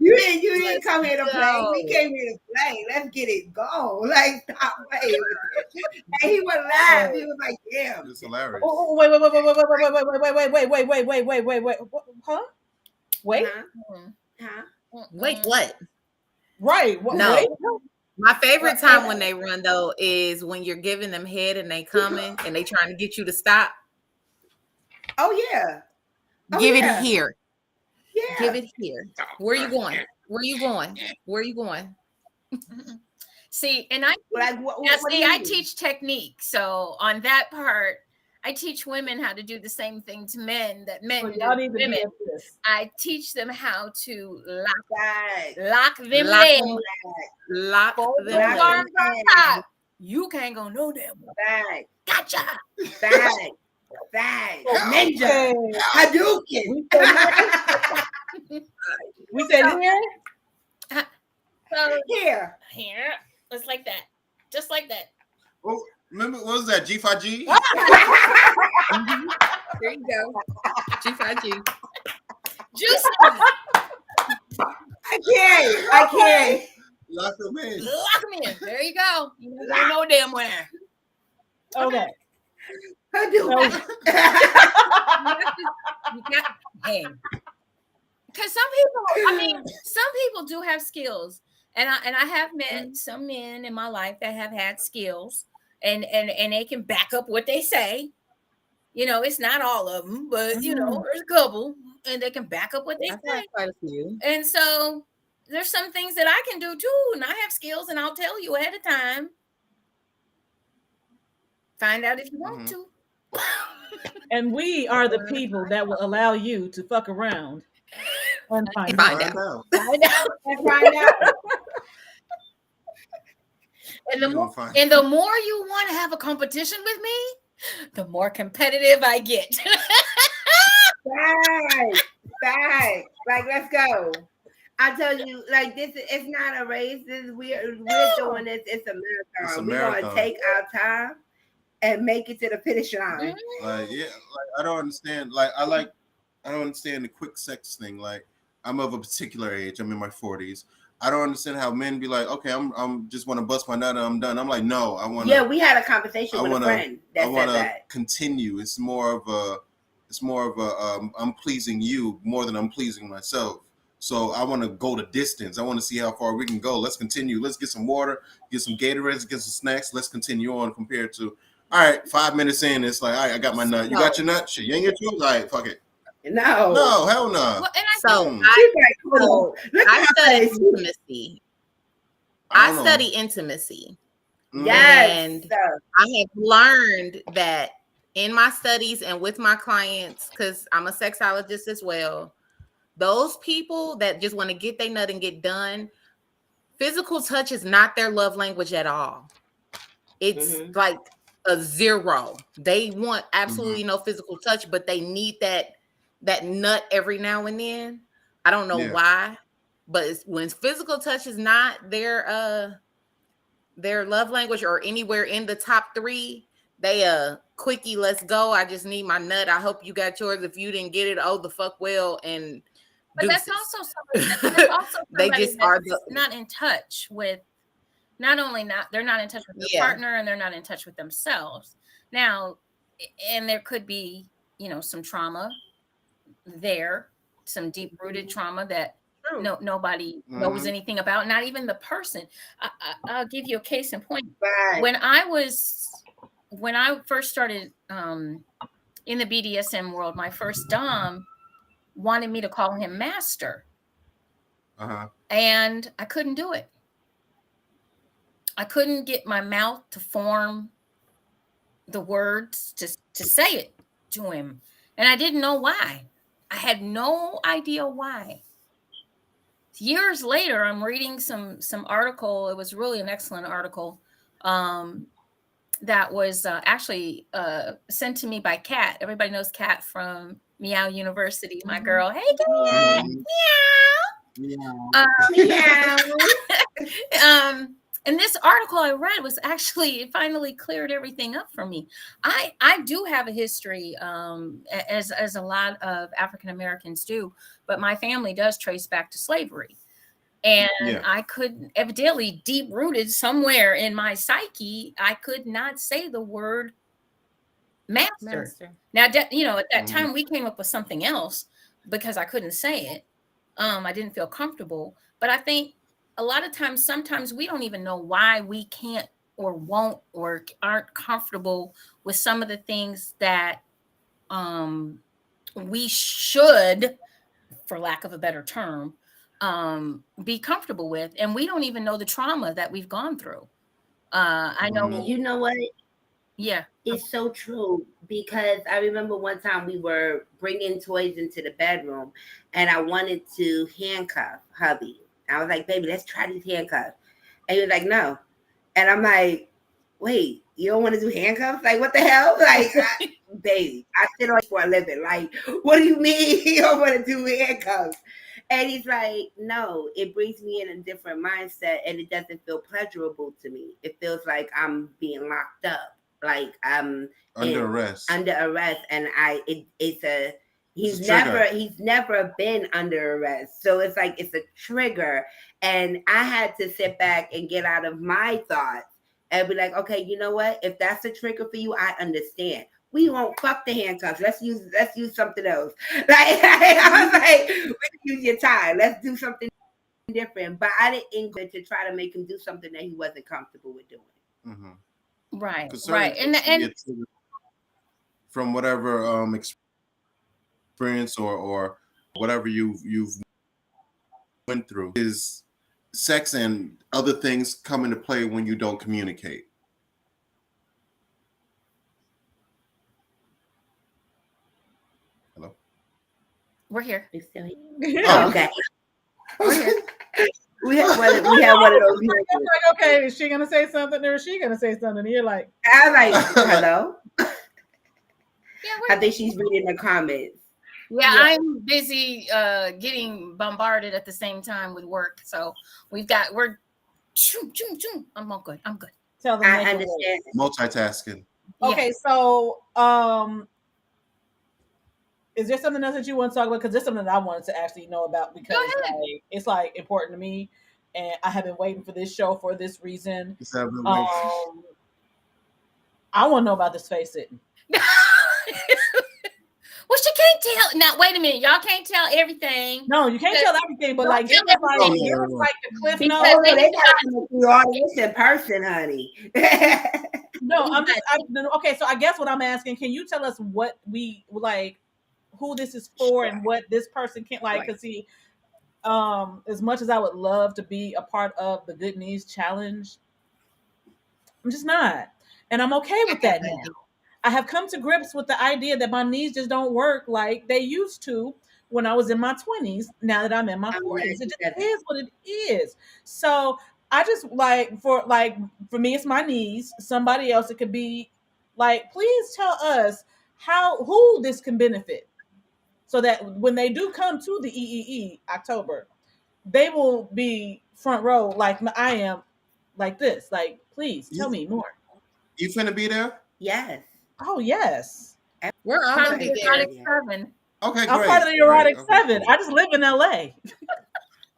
You didn't come here to play. We came here to play. Let's get it going. Like, stop playing with it. And he would laugh. He was like, damn. It's hilarious. Oh, wait. Huh? Wait? Wait, what? Right. No. Wait. My favorite time when they run though is when you're giving them head and they coming and they trying to get you to stop. Oh yeah. Give it here. Yeah. Give it here. Where are you going? Where are you going? See, and I teach technique. So on that part, I teach women how to do the same thing to men that men do to women. I teach them how to lock them legs. Lock them arms on top. You can't go no damn way. Gotcha. Bag. Ninja. Hadouken. We said here? So, here. It's like that. Just like that. Oh, remember, what was that? G5G? There you go. G5G. JewCee. I can't. Lock them in. There you go. You don't know damn where. Okay. I do. Because some people do have skills, and I have met some men in my life that have had skills, and they can back up what they say. You know, it's not all of them, but you know, there's a couple, and they can back up what they say. Quite a few. And so there's some things that I can do too, and I have skills, and I'll tell you ahead of time. Find out if you want to. And we are the people that will allow you to fuck around and find out. And the more you want to have a competition with me, the more competitive I get. Right. Like, let's go. I tell you, like, this it's not a race. We're doing this. It's a marathon. We're gonna take our time and make it to the finish line. Like, I don't understand. I don't understand the quick sex thing. Like, I'm of a particular age. I'm in my 40s. I don't understand how men be like, okay, I'm just want to bust my nut and I'm done. I'm like, no, I want to. Yeah, we had a conversation with a friend that said that. Continue. It's more of a I'm pleasing you more than I'm pleasing myself. So I want to go the distance. I want to see how far we can go. Let's continue. Let's get some water, get some Gatorades, get some snacks. Let's continue on compared to, all right, 5 minutes in, it's like, all right, I got my nut. You got your nut? Shit, you ain't get yours? All right, fuck it. No. No, hell no. Well, and I study intimacy. I study intimacy. Yes. And I have learned that in my studies and with my clients, because I'm a sexologist as well, those people that just want to get their nut and get done, physical touch is not their love language at all. It's like a 0. They want absolutely no physical touch, but they need that nut every now and then. I don't know why, but when physical touch is not their love language or anywhere in the top 3, they quickie, let's go. I just need my nut. I hope you got yours. If you didn't get it, oh the fuck well. And but deuces. that's also somebody they just are not in touch with. Not only they're not in touch with their partner, and they're not in touch with themselves. Now, and there could be, some trauma there, some deep-rooted trauma that nobody knows anything about, not even the person. I'll give you a case in point. Right. When I first started in the BDSM world, my first dom wanted me to call him master. And I couldn't do it. I couldn't get my mouth to form the words to say it to him. And I didn't know why. I had no idea why. Years later, I'm reading some article. It was really an excellent article that was actually sent to me by Kat. Everybody knows Kat from Meow University, my girl. Hey, Kat. Meow. And this article I read was actually, it finally cleared everything up for me. I do have a history, as a lot of African Americans do, but my family does trace back to slavery. And I couldn't, evidently deep rooted somewhere in my psyche, I could not say the word master. Now, at that time we came up with something else because I couldn't say it. I didn't feel comfortable, but I think a lot of times, sometimes we don't even know why we can't or won't or aren't comfortable with some of the things that we should, for lack of a better term, be comfortable with. And we don't even know the trauma that we've gone through. I know. You know what? Yeah. It's so true, because I remember one time we were bringing toys into the bedroom and I wanted to handcuff hubby. I was like, baby, let's try these handcuffs. And he was like, no. And I'm like, wait, you don't want to do handcuffs? Like, what the hell? Like, baby, I sit on for a living. Like, what do you mean you don't want to do handcuffs? And he's like, no, it brings me in a different mindset and it doesn't feel pleasurable to me. It feels like I'm being locked up. Like I'm under arrest. And he's never been under arrest. So it's like it's a trigger. And I had to sit back and get out of my thoughts and be like, okay, you know what? If that's a trigger for you, I understand. We won't fuck the handcuffs. Let's use something else. Like I was like, we can use your time. Let's do something different. But I didn't include to try to make him do something that he wasn't comfortable with doing. Mm-hmm. Right. And from whatever experience or whatever you've went through, is sex and other things come into play when you don't communicate. Hello? We're here. We're still here. Oh, okay. We're here. We have one of those. Like, okay, is she gonna say something or is she gonna say something? And you're like, I'm like, hello. Yeah, I think she's reading the comments. Yeah, I'm busy getting bombarded at the same time with work. So we're I'm all good. I'm good. Tell them I understand. Multitasking. Okay, so is there something else that you want to talk about? Because there's something that I wanted to actually know about, because it's like important to me, and I have been waiting for this show for this reason. I want to know about this face sitting. Well, she can't tell. Now, wait a minute. Y'all can't tell everything. No, you can't tell everything, but like, Don't give tell us like, everything. give us like the cliff Because Oh notes. no, then they you gotta come through the audience in person, honey. No, okay. So I guess what I'm asking, can you tell us what we like, who this is for, and what this person can like? Because see, as much as I would love to be a part of the Good Knees Challenge, I'm just not, and I'm okay with that now. I have come to grips with the idea that my knees just don't work like they used to when I was in my 20s. Now that I'm in my 40s, it just is what it is. So I just for me, it's my knees. Somebody else, it could be like, please tell us who this can benefit, so that when they do come to the EEE October, they will be front row like I am, like this. Like, please tell me more. You finna be there? Yes. Oh yes. We're all gonna be there. Erotic 7. Okay, I'm great. part of the Erotic Okay, 7. cool. I just live in LA.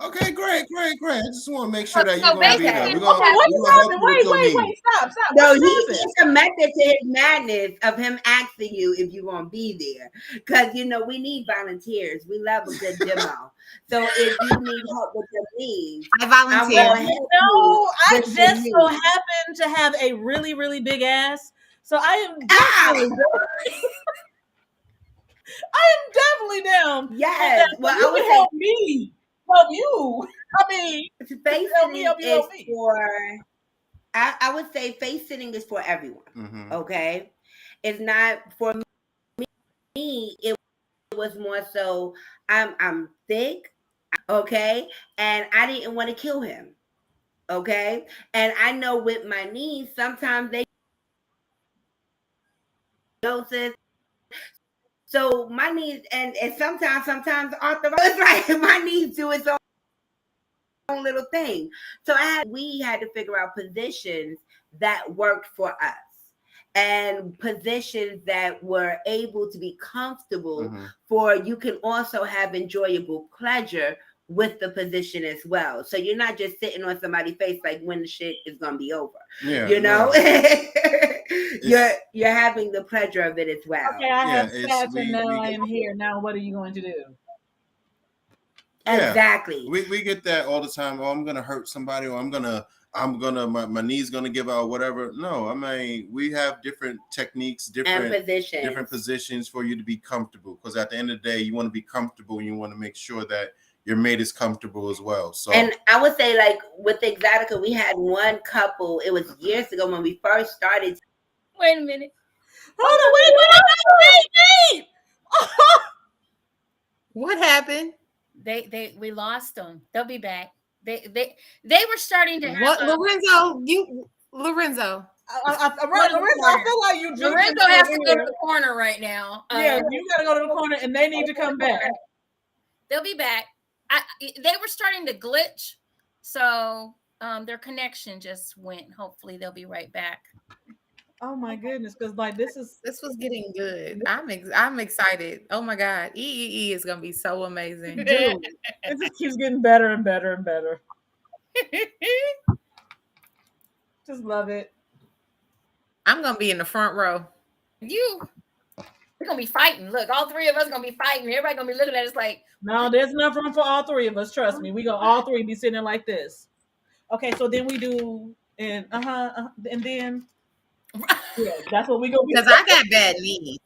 Okay, great. I just want to make sure that So you're gonna be there. basically, We're gonna What help happened? you with your Wait, knees. stop. No, What it's happened? a method to his madness of him asking you if you're gonna be there. Because we need volunteers. We love a good demo. So if you need help with your needs, I volunteer. No, I with your just so needs. happen to have a really, really big ass. So I am definitely down. Yes. So Well, you I would can say help me. Help you. I mean, face help me, sitting is help me. for. I would say face sitting is for everyone. Mm-hmm. Okay, it's not for me. It was more so I'm thick. Okay, and I didn't want to kill him. Okay, and I know with my knees sometimes they doses. So my knees and sometimes arthritis, like my knees do its own little thing. So we had to figure out positions that worked for us and positions that were able to be comfortable for you can also have enjoyable pleasure with the position as well. So you're not just sitting on somebody's face like when the shit is gonna be over. Yeah, you're having the pleasure of it as well. Okay, I have stats and now I am here. Now what are you going to do? Yeah, exactly. We get that all the time. Oh, I'm gonna hurt somebody, or my knee's gonna give out, whatever. No, I mean, we have different techniques, different positions for you to be comfortable. Because at the end of the day, you want to be comfortable and you want to make sure that your mate is comfortable as well. So, and I would say, like with Exotica, we had one couple. It was years ago when we first started. Wait a minute. Hold on, wait. What happened? We lost them. They'll be back. They were starting to have Lorenzo. I feel like you Lorenzo has to go to the corner right now. Yeah, you gotta go to the corner and they need to come back. They'll be back. They were starting to glitch, so their connection just went. Hopefully they'll be right back. Oh my goodness, because like this was getting good. I'm excited. Oh my God, EEE is gonna be so amazing. Dude, it just keeps getting better and better and better. Just love it. I'm gonna be in the front row. We're gonna be fighting. Look, all three of us are gonna be fighting. Everybody gonna be looking at us like, no, there's enough room for all three of us. Trust me, we gonna all three be sitting there like this. Okay, so then we do and then yeah, that's what we gonna be. Because I got bad knees.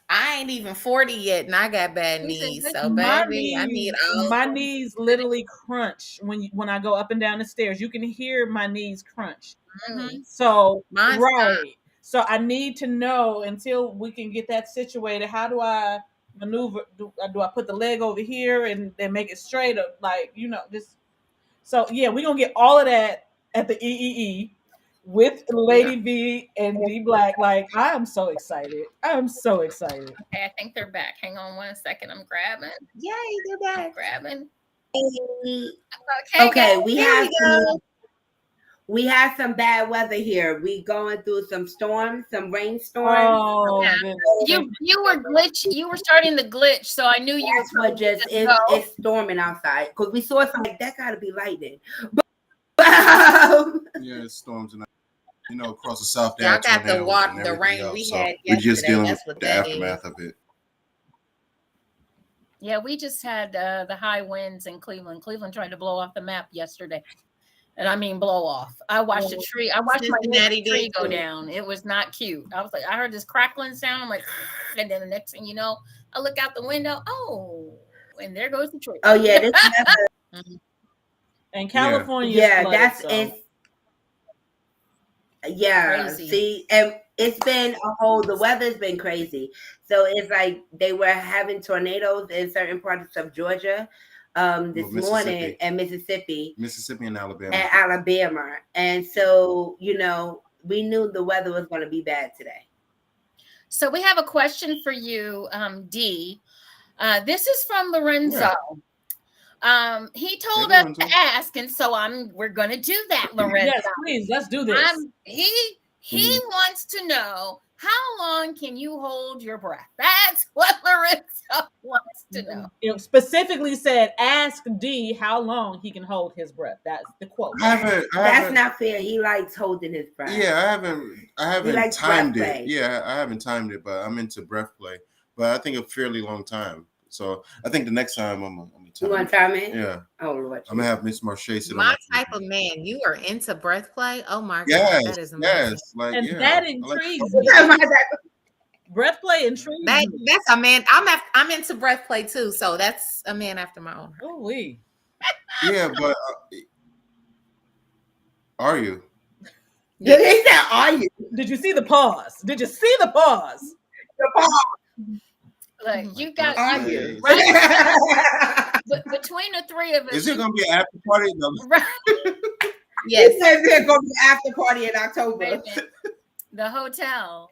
I ain't even 40 yet, and I got bad knees. So baby, I need all. My knees literally crunch when I go up and down the stairs. You can hear my knees crunch. Mm-hmm. So Mine's right. So I need to know until we can get that situated. How do I maneuver? Do I put the leg over here and then make it straight up? Like, just. So yeah, we're gonna get all of that at the EEE with Lady V and D Black. Like, I am so excited. Okay, I think they're back. Hang on 1 second. I'm grabbing. Yay, they're back. I'm grabbing. Okay, we have some bad weather here. We going through some storms, some rainstorms. Oh, yeah. You were glitch. You were starting to glitch, so I knew you were it's storming outside because we saw something like that. Got to be lightning. Yeah, it's storms tonight. Across the South. Y'all got the rain we had yesterday. We're just dealing with the that aftermath of it. Yeah, we just had the high winds in Cleveland. Cleveland tried to blow off the map yesterday. And I mean blow off. I watched a tree. I watched my Cincinnati tree did go too. down. It was not cute. I was like, I heard this crackling sound. I'm like, and then the next thing you know, I look out the window. Oh, and there goes the tree. Oh yeah, this Mhm. And Yeah. California is yeah, flooded, that's so. it's yeah. Crazy. See, and it's been a whole. The weather's been crazy. So it's like they were having tornadoes in certain parts of Georgia, this morning, Mississippi. and Mississippi Mississippi and Alabama. and Alabama, and so we knew the weather was going to be bad today. So we have a question for you, D. This is from Lorenzo. He told Hey, us Lorenzo. to ask, and so we're gonna do that, Lorenzo. Yes, please, let's do this. He wants to know, how long can you hold your breath? That's what Lorenzo wants to know. It specifically said, ask D how long he can hold his breath. That's the quote. That's not fair. He likes holding his breath. Yeah, I haven't likes timed breath it. play. Yeah, I haven't timed it, but I'm into breath play. But I think a fairly long time. So I think the next time I'm gonna You time want it. to time it? Yeah, Oh Lord. I'm gonna have Miss Marche sit on My my type of man. You are into breath play? Oh my God. Yes, That is amazing. yes, like And yeah. that I like- intrigues me. Breath play intrigues me. That's a man. I'm into breath play too. So that's a man after my own heart. Oh, we. Yeah, but are you? Did he say, are you? Did you see the pause? Did you see the pause? Like, you got Are Say- you? between the three of us. Is it gonna be an after party? No. Right. Yes. He says there's going to be an after party in October. Wait a minute. The hotel.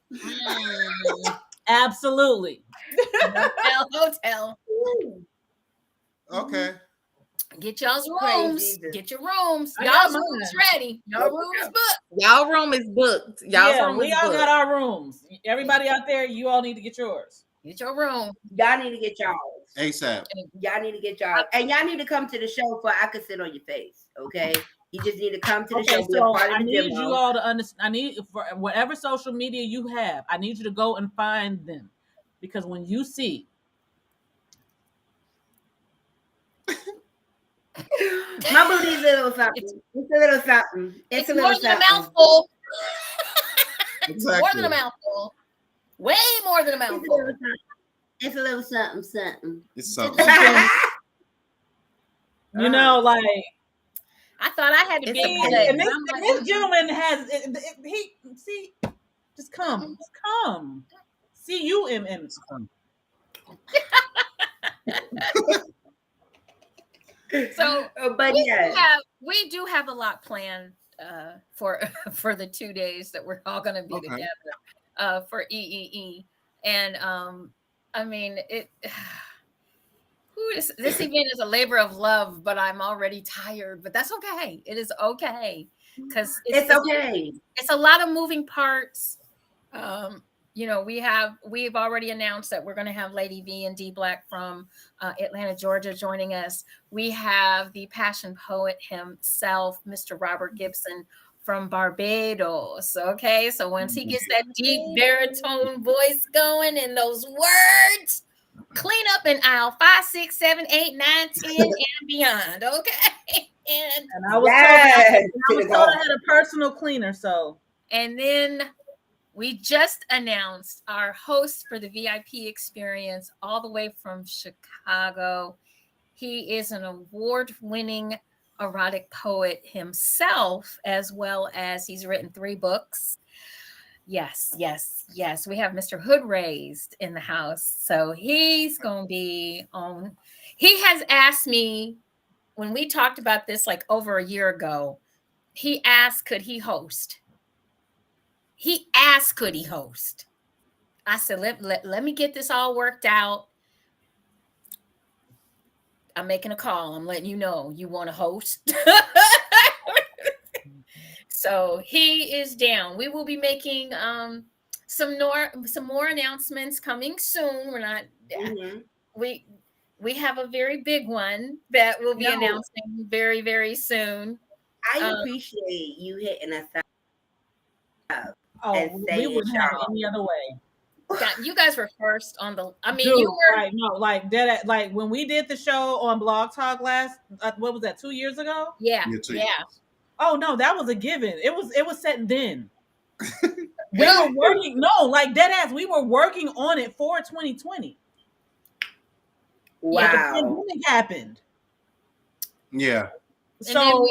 Absolutely. Hotel. Okay. Get y'all's Praise rooms. Jesus. Get your rooms. I got Y'all's rooms mine. ready. Y'all rooms booked. Y'all room is booked. Y'all's Yeah, room we is all booked. got our rooms. Everybody out there, you all need to get yours. Get your room. Y'all need to get y'all. ASAP. Y'all need to get y'all. And y'all need to come to the show for I could sit on your face. Okay? You just need to come to the Okay, show. Be a so part of I the need demo. you all to understand. I need, for whatever social media you have, I need you to go and find them, because when you see My booty's a little something. It's a little something. It's a more little than a something. mouthful. Exactly. More than a mouthful. Way more than a It's a mouthful. little something. It's a little something, something. It's something. you know, like, I thought I had to It's be a like, and this, I'm like, this gentleman has he see, just come, CUMM. so But yeah. we do have a lot planned for for the 2 days that we're all going to be Okay. together for EEE, and I mean it. This event is a labor of love, but I'm already tired. But that's okay. It is okay, because It's okay. It's a lot of moving parts. You know, we've already announced that we're going to have Lady V and D Black from Atlanta, Georgia, joining us. We have the passion poet himself, Mr. Robert Gibson from Barbados. Okay, so once he gets that deep baritone voice going and those words, clean up in aisle 5, 6, 7, 8, 9, 10, and beyond. Okay, And I was Yes. told I had a personal cleaner, so and then we just announced our host for the VIP experience, all the way from Chicago. He is an award-winning erotic poet himself, as well as he's written 3 books. Yes. We have Mr. Hood raised in the house. So he's going to be on. He has asked me, when we talked about this like over a year ago, he asked, could he host? He asked, could he host? I said, let me get this all worked out. I'm making a call. I'm letting you know you want to host. So he is down. We will be making some more announcements coming soon. We're not we have a very big one that we'll be announcing very, very soon. I appreciate you hitting us up. we wouldn't have it any other way. You guys were first on the. I mean, Dude, you were. like, no, like that. Like when we did the show on Blog Talk last, what was that? 2 years ago? Yeah. Oh no, that was a given. It was set then. We were working. No, like dead ass. We were working on it for 2020. Wow. Yeah, the pandemic happened. Yeah. So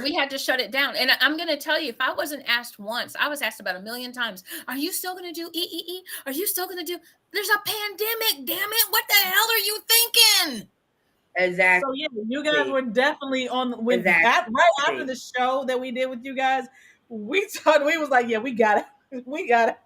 we had to shut it down. And I'm going to tell you, if I wasn't asked once, I was asked about 1 million times. Are you still going to do EEE? Are you still going to do? There's a pandemic. Damn it! What the hell are you thinking? Exactly. So yeah, you guys were definitely on with that right after the show that we did with you guys. We thought we was like, yeah, we gotta have them. We gotta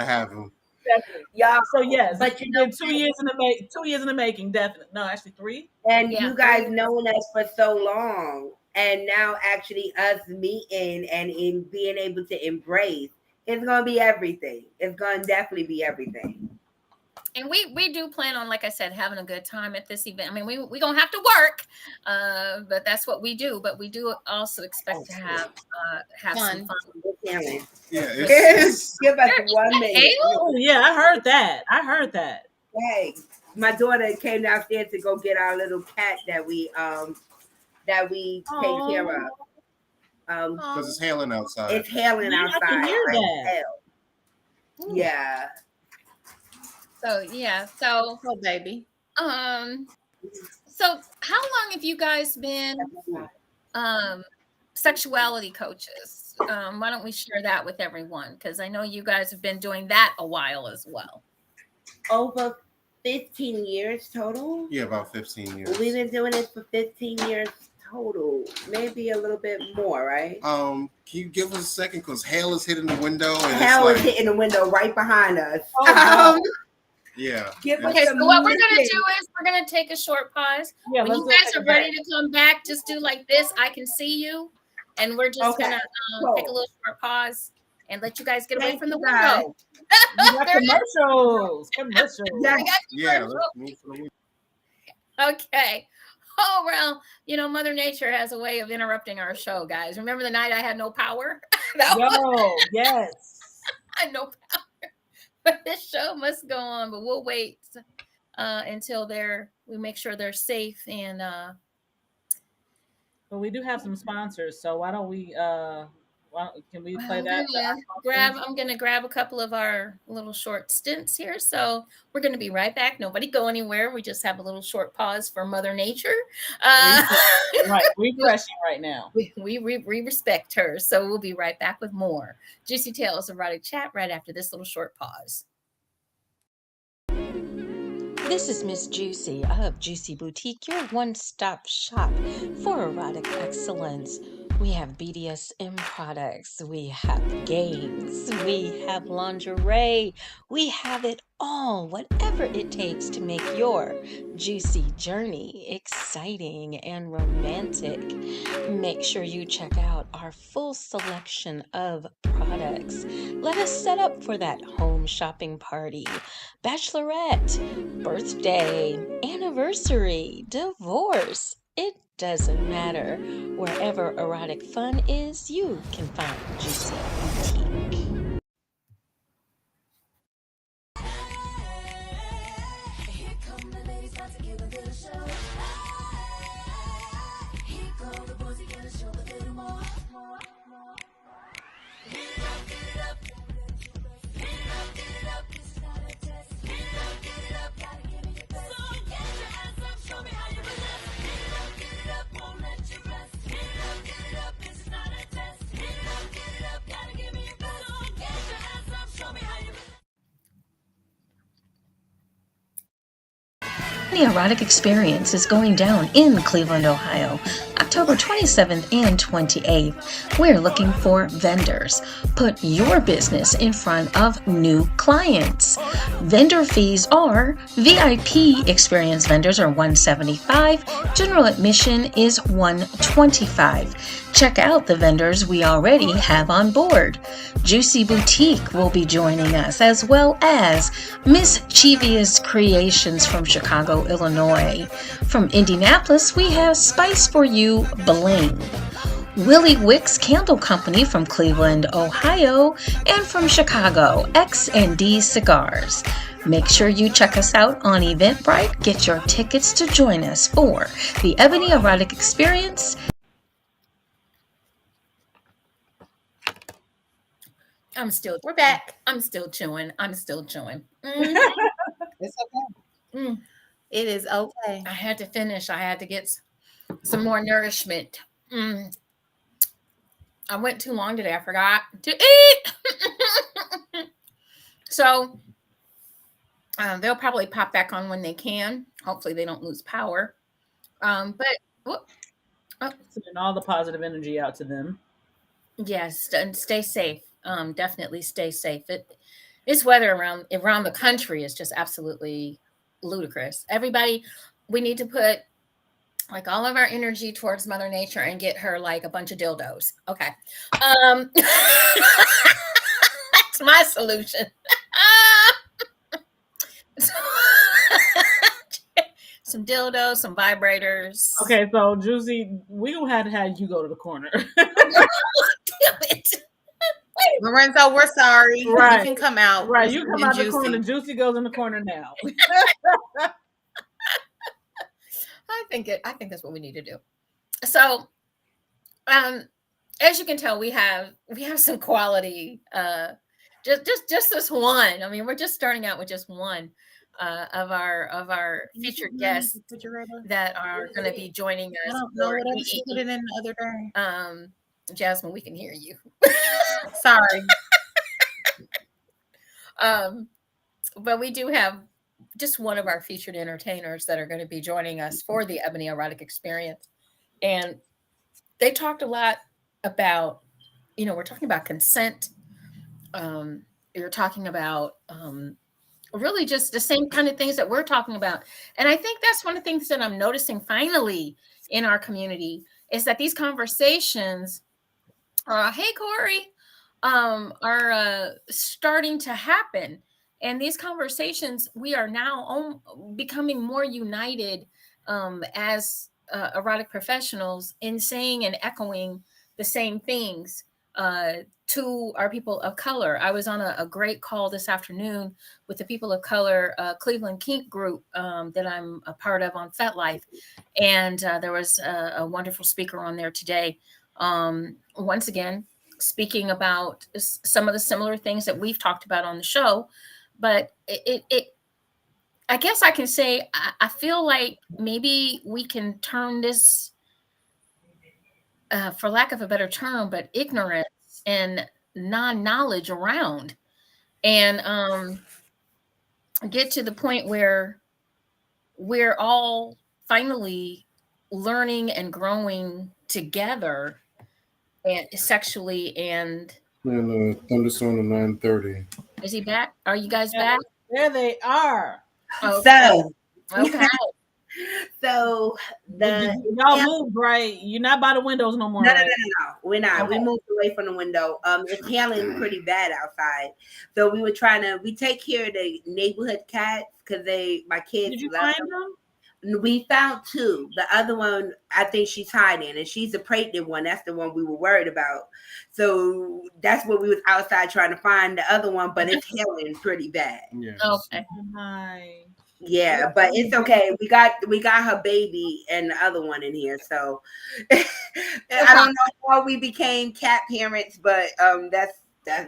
have them. Definitely. Yeah. So yes, but you know, 2 years in the 2 years in the making, definitely. No, actually 3. And you guys known us for so long, and now actually us meeting and in being able to embrace, it's gonna be everything. It's gonna definitely be everything. And we do plan on, like I said, having a good time at this event. I mean, we gonna have to work, but that's what we do. But we do also expect to have some fun. Yeah, give us 1 minute. Oh yeah, I heard that. Hey, my daughter came downstairs to go get our little cat that we take care of. Because it's hailing outside. It's hailing outside. I can hear that. Yeah. So Oh, baby. So how long have you guys been sexuality coaches? Why don't we share that with everyone? Because I know you guys have been doing that a while as well. Over 15 years total? Yeah, about 15 years. We've been doing it for 15 years total. Maybe a little bit more, right? Can you give us a second? Because hail is hitting the window. And hail is hitting the window right behind us. Yeah. Okay, so what we're gonna do is we're gonna take a short pause. Yeah, when you guys are ready to come back, just do like this. I can see you, and we're just gonna take a little short pause and let you guys get away from the window. Commercials. Yeah. Let's move to the window. Okay. Oh well, Mother Nature has a way of interrupting our show, guys. Remember the night I had no power? Yes. I had no power. But this show must go on, but we'll wait until we make sure they're safe and but we do have some sponsors, so why don't we can we play that? I'm gonna grab a couple of our little short stints here. So we're gonna be right back. Nobody go anywhere. We just have a little short pause for Mother Nature. Right, refreshing right now. We respect her, so we'll be right back with more Juicy Tales Erotic Chat right after this little short pause. This is Miss JewCee of JewCee Boutique, your one-stop shop for erotic excellence. We have BDSM products, we have games, we have lingerie, we have it all, whatever it takes to make your juicy journey exciting and romantic. Make sure you check out our full selection of products. Let us set up for that home shopping party, bachelorette, birthday, anniversary, divorce. It doesn't matter. Wherever erotic fun is, you can find JewCee Boutique. The Erotic Experience is going down in Cleveland, Ohio, October 27th and 28th. We're looking for vendors. Put your business in front of new clients. Vendor fees are VIP experience vendors are $175. General admission is $125. Check out the vendors we already have on board. JewCee Boutique will be joining us, as well as Mischievous Creations from Chicago, Illinois. From Indianapolis, we have Spice for You Bling. Willie Wicks Candle Company from Cleveland, Ohio, and from Chicago, X&D Cigars. Make sure you check us out on Eventbrite. Get your tickets to join us for the Ebony Erotic Experience. We're back. I'm still chewing. It's okay. It is okay. I had to finish. I had to get some more nourishment. I went too long today. I forgot to eat. So they'll probably pop back on when they can. Hopefully they don't lose power. But sending all the positive energy out to them. Yes, and stay safe. Definitely stay safe. This weather around the country is just absolutely ludicrous. Everybody, we need to put like all of our energy towards Mother Nature and get her like a bunch of dildos. Okay. That's my solution. Some dildos, some vibrators. Okay, so JewCee, we gonna have to have you go to the corner. Damn it. Lorenzo, we're sorry. Right. You can come out. Right, you come out the JewCee. corner. JewCee goes in the corner now. I think that's what we need to do. So, as you can tell, we have some quality. Just this one. I mean, we're just starting out with just one of our featured guests that are going to be joining us. I don't know what else to put it in the other day. Jasmine, we can hear you. Sorry. But we do have just one of our featured entertainers that are going to be joining us for the Ebony Erotic Experience. And they talked a lot about, we're talking about consent. You're talking about really just the same kind of things that we're talking about. And I think that's one of the things that I'm noticing finally in our community is that these conversations, hey, Corey, are starting to happen. And these conversations, we are now becoming more united as erotic professionals in saying and echoing the same things to our people of color. I was on a great call this afternoon with the people of color Cleveland Kink group that I'm a part of on FetLife. And there was a wonderful speaker on there today. Once again, speaking about some of the similar things that we've talked about on the show. But I guess I can say, I feel like maybe we can turn this, for lack of a better term, but ignorance and non-knowledge around and get to the point where we're all finally learning and growing together and sexually. And Thunderstorm at 9:30. Is he back? Are you guys back? There they are. Okay. Okay. So y'all moved, right? You're not by the windows no more. No, right? no. We're not. Okay. We moved away from the window. It's hailing pretty bad outside. So we take care of the neighborhood cats because my kids. Did you find them? We found two. The other one, I think she's hiding, and she's a pregnant one. That's the one we were worried about. So that's what we was outside trying to find the other one, but it's hailing pretty bad. Yeah. Okay. Hi. Yeah, but it's okay. We got her baby and the other one in here. So I don't know how we became cat parents, but that's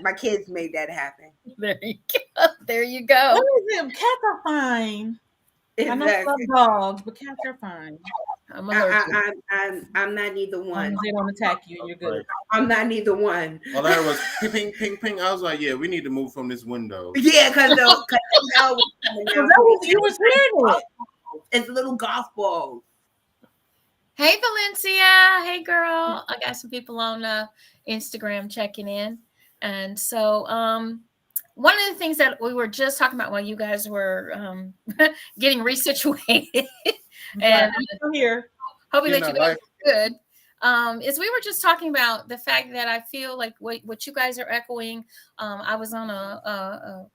my kids made that happen. There you go. There you go. What is it? Cats are fine. Exactly. I know some dogs, but cats are fine. I'm not neither one. They don't attack you. You're good. I'm not neither one. All I heard was ping, ping, ping, ping. I was like, yeah, we need to move from this window. Yeah, because you was hearing it. It's little golf balls. Hey, Valencia. Hey, girl. I got some people on Instagram checking in. And so one of the things that we were just talking about while you guys were getting resituated and I'm here. hoping that you guys are good, is we were just talking about the fact that I feel like what you guys are echoing. I was on a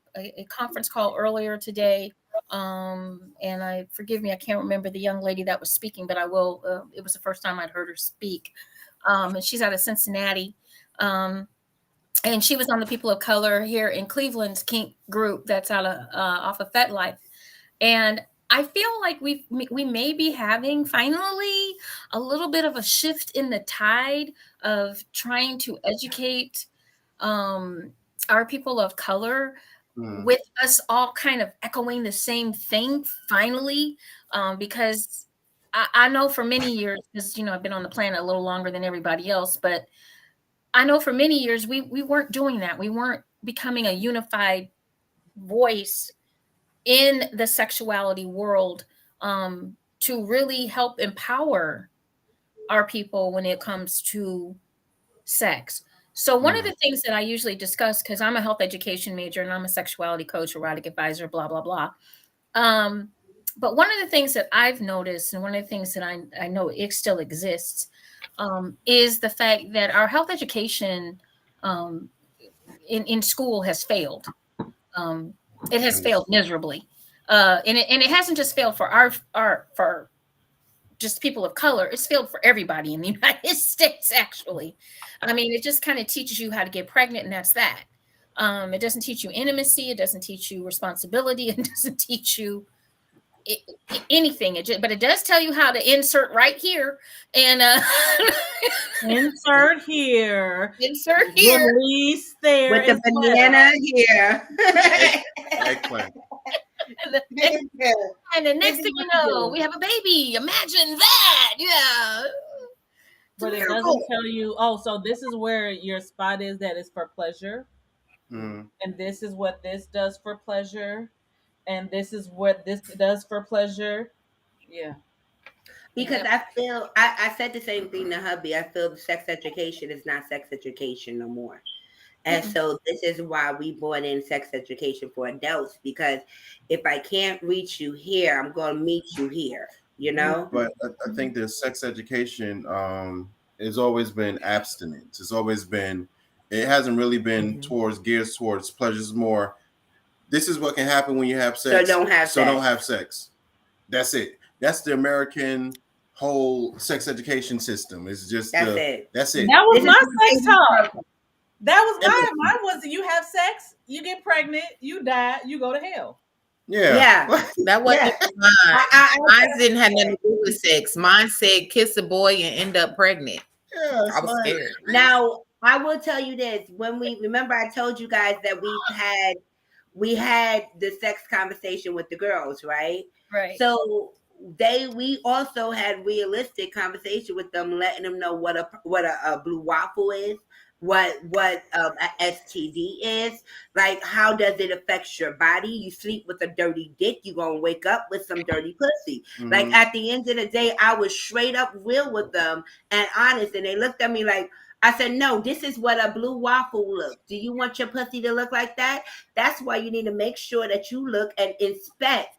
conference call earlier today, and forgive me, I can't remember the young lady that was speaking, but I will. It was the first time I'd heard her speak. And she's out of Cincinnati. And she was on the People of Color here in Cleveland's kink group that's out of off of FetLife. And I feel like we may be having finally a little bit of a shift in the tide of trying to educate our people of color, with us all kind of echoing the same thing finally, because I know for many years, because I've been on the planet a little longer than everybody else, but I know for many years we weren't doing that. We weren't becoming a unified voice in the sexuality world, to really help empower our people when it comes to sex. So one of the things that I usually discuss, because I'm a health education major and I'm a sexuality coach, erotic advisor, blah, blah, blah. But one of the things that I've noticed, and one of the things that I know it still exists, is the fact that our health education in school has failed. It has failed miserably. And it hasn't just failed for for just people of color. It's failed for everybody in the United States, actually. I mean, it just kind of teaches you how to get pregnant, and that's that. It doesn't teach you intimacy. It doesn't teach you responsibility. It doesn't teach you anything. But it does tell you how to insert right here and insert here, release there with the banana here. Eggplant. And the next thing you know, we have a baby. Imagine that. Yeah. But it doesn't tell you, oh, so this is where your spot is, that is for pleasure. And this is what this does for pleasure. And this is what this does for pleasure. Yeah. Because I feel, I said the same thing to hubby. I feel sex education is not sex education no more. And so this is why we brought in sex education for adults, because if I can't reach you here, I'm going to meet you here, But I think the sex education has always been abstinence. It's always been, it hasn't really been geared towards pleasures more. This is what can happen when you have sex. Don't have sex. That's it. That's the American whole sex education system. It's just That's it. That's it. That was my sex talk. That was mine. Mine was, you have sex, you get pregnant, you die, you go to hell. Yeah. That wasn't mine. Mine didn't have nothing to do with sex. Mine said kiss a boy and end up pregnant. Yeah, I was scared. Now, I will tell you this. When remember I told you guys that we had the sex conversation with the girls, right? Right. So we also had realistic conversation with them, letting them know what a blue waffle is, what a STD is, like how does it affect your body. You sleep with a dirty dick, you're gonna wake up with some dirty pussy. Like at the end of the day, I was straight up real with them and honest, and they looked at me like, I said, no, this is what a blue waffle looks. Do you want your pussy to look like that? That's why you need to make sure that you look and inspect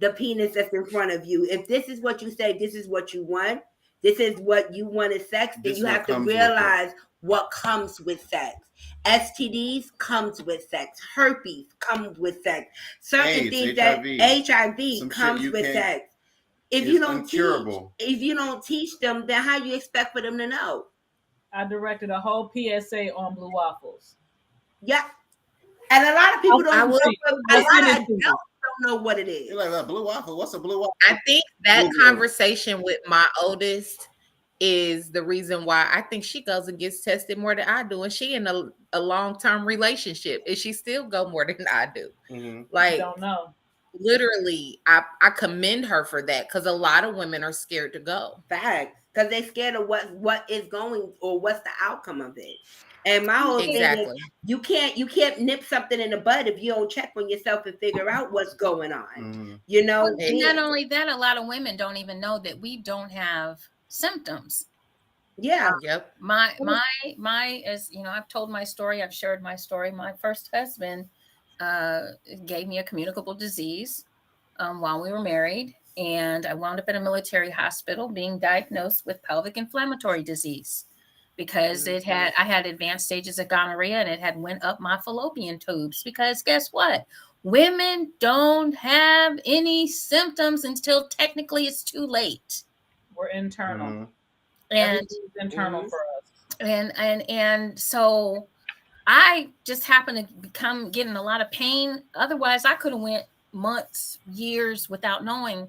the penis that's in front of you. If this is what you say, this is what you want, this is what you want is sex, then you have to realize what comes with sex. STDs comes with sex. Herpes comes with sex. Certain things that HIV comes with sex. If you don't teach them, then how you expect for them to know? I directed a whole PSA on blue waffles. Yeah. And a lot of people don't know what it is. You're like, a blue waffle? What's a blue waffle? I think that conversation with my oldest is the reason why I think she goes and gets tested more than I do. And she in a long-term relationship, and she still go more than I do. Like, I don't know. Literally, I commend her for that, because a lot of women are scared to go. Facts. Because they're scared of what is going, or what's the outcome of it. And my whole thing is, you can't nip something in the bud if you don't check on yourself and figure out what's going on. And not only that, a lot of women don't even know that we don't have symptoms. Yeah. Yep. My as I've told my story, I've shared my story. My first husband gave me a communicable disease while we were married, and I wound up in a military hospital being diagnosed with pelvic inflammatory disease, because I had advanced stages of gonorrhea, and it had went up my fallopian tubes. Because guess what? Women don't have any symptoms until technically it's too late. We're internal. And everything's internal for us. And so I just happened to become getting a lot of pain. Otherwise, I could have went months, years without knowing,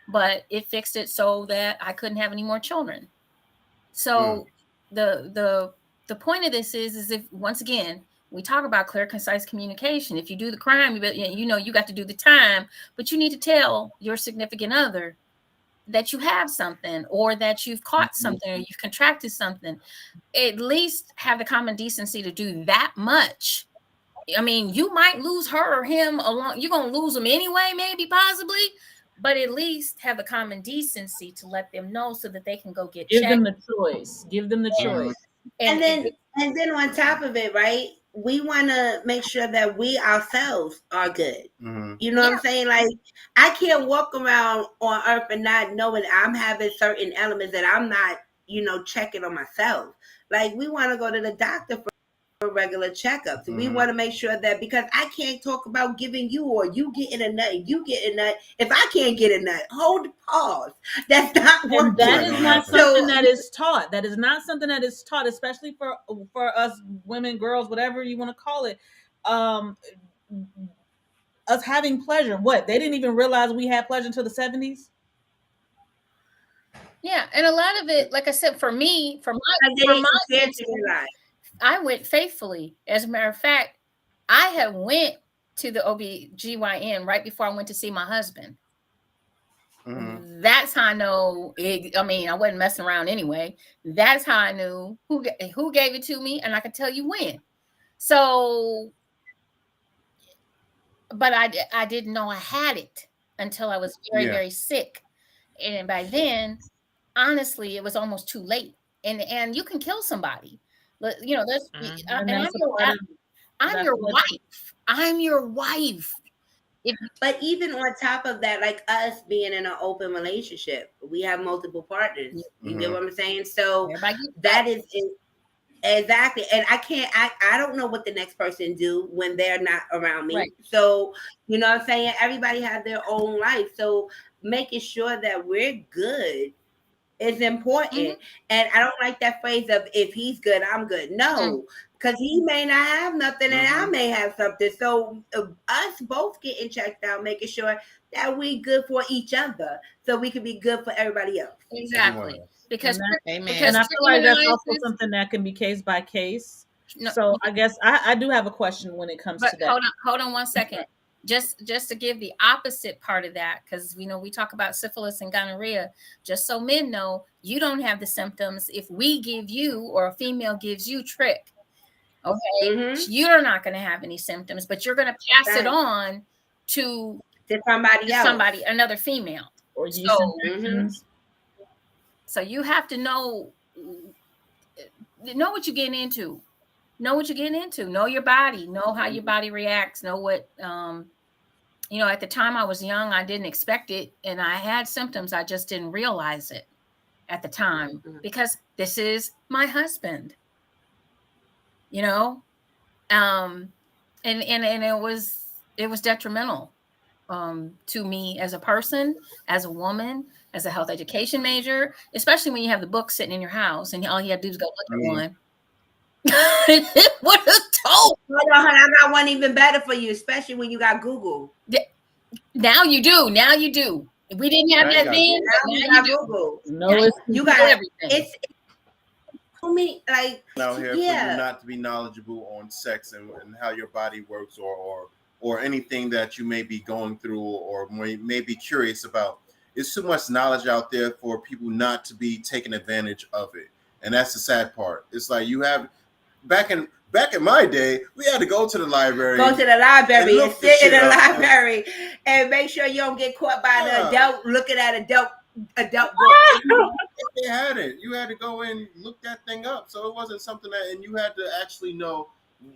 but it fixed it so that I couldn't have any more children. So the point of this is if, once again, we talk about clear, concise communication. If you do the crime, you got to do the time, but you need to tell your significant other that you have something, or that you've caught something, or you've contracted something. At least have the common decency to do that much. I mean, you might lose her or him along. You're going to lose them anyway, maybe, possibly, but at least have the common decency to let them know so that they can go get Give checked. them the choice. Give them the choice. And then on top of it, right? We want to make sure that we ourselves are good. You know what I'm saying? Like, I can't walk around on earth and not knowing I'm having certain elements that I'm not, checking on myself. Like, we want to go to the doctor for regular checkups. We want to make sure that, because I can't talk about giving you, or you getting a nut, you getting a nut. If I can't get a nut, hold pause. That's not working. And that is not something that is taught. That is not something that is taught, especially for us women, girls, whatever you want to call it. Us having pleasure. What? They didn't even realize we had pleasure until the 70s. Yeah, and a lot of it, like I said, for me, I went faithfully. As a matter of fact, I had went to the OBGYN right before I went to see my husband. That's how I know it. I mean, I wasn't messing around anyway. That's how I knew who gave it to me, and I could tell you when. So, but I didn't know I had it until I was very, very sick. And by then, honestly, it was almost too late. And you can kill somebody. But, that's I'm your wife. I'm your wife. But even on top of that, like us being in an open relationship, we have multiple partners. You get what I'm saying? So that is exactly. And I don't know what the next person do when they're not around me. Right. So, you know what I'm saying? Everybody has their own life. So making sure that we're good is important. And I don't like that phrase of, if he's good, I'm good. No, because he may not have nothing and I may have something. So us both getting checked out, making sure that we good for each other, so we can be good for everybody else. Exactly. Because I feel like that's also something that can be case by case. So I guess I do have a question when it comes to that. Hold on 1 second. Just to give the opposite part of that, because we talk about syphilis and gonorrhea, just so men know, you don't have the symptoms if we give you, or a female gives you, trick. Okay, you're not going to have any symptoms, but you're going to pass it on to somebody else, another female. Or so you have to know what you're getting into. Know what you're getting into. Know your body. Know how your body reacts. Know what at the time I was young, I didn't expect it, and I had symptoms. I just didn't realize it at the time, because this is my husband. And it was detrimental to me as a person, as a woman, as a health education major, especially when you have the book sitting in your house and all you have to do is go look at one. What a toll! I got one even better for you, especially when you got Google. Now you do. We didn't have that then. Now you got Google. No, you got everything. It's too many, like, out here for you not to be knowledgeable on sex and how your body works, or anything that you may be going through or may be curious about. It's too much knowledge out there for people not to be taking advantage of it. And that's the sad part. It's like you have back in my day, we had to go to the library. And sit in the library and make sure you don't get caught by the adult looking at adult book. If they had it, you had to go and look that thing up. So it wasn't something and you had to actually know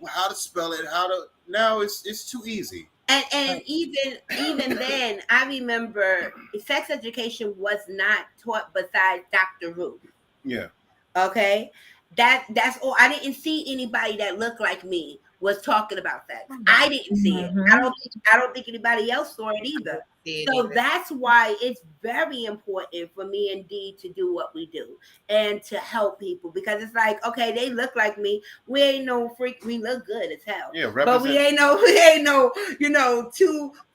how to spell it, now it's too easy. And even then, I remember sex education was not taught besides Dr. Ruth. Yeah. Okay. That's all. I didn't see anybody that looked like me was talking about sex. I didn't see it. I don't think anybody else saw it either. So that's why it's very important for me and Dee to do what we do and to help people, because it's like, okay, they look like me. We ain't no freak. We look good as hell. Yeah, but we ain't no, you know,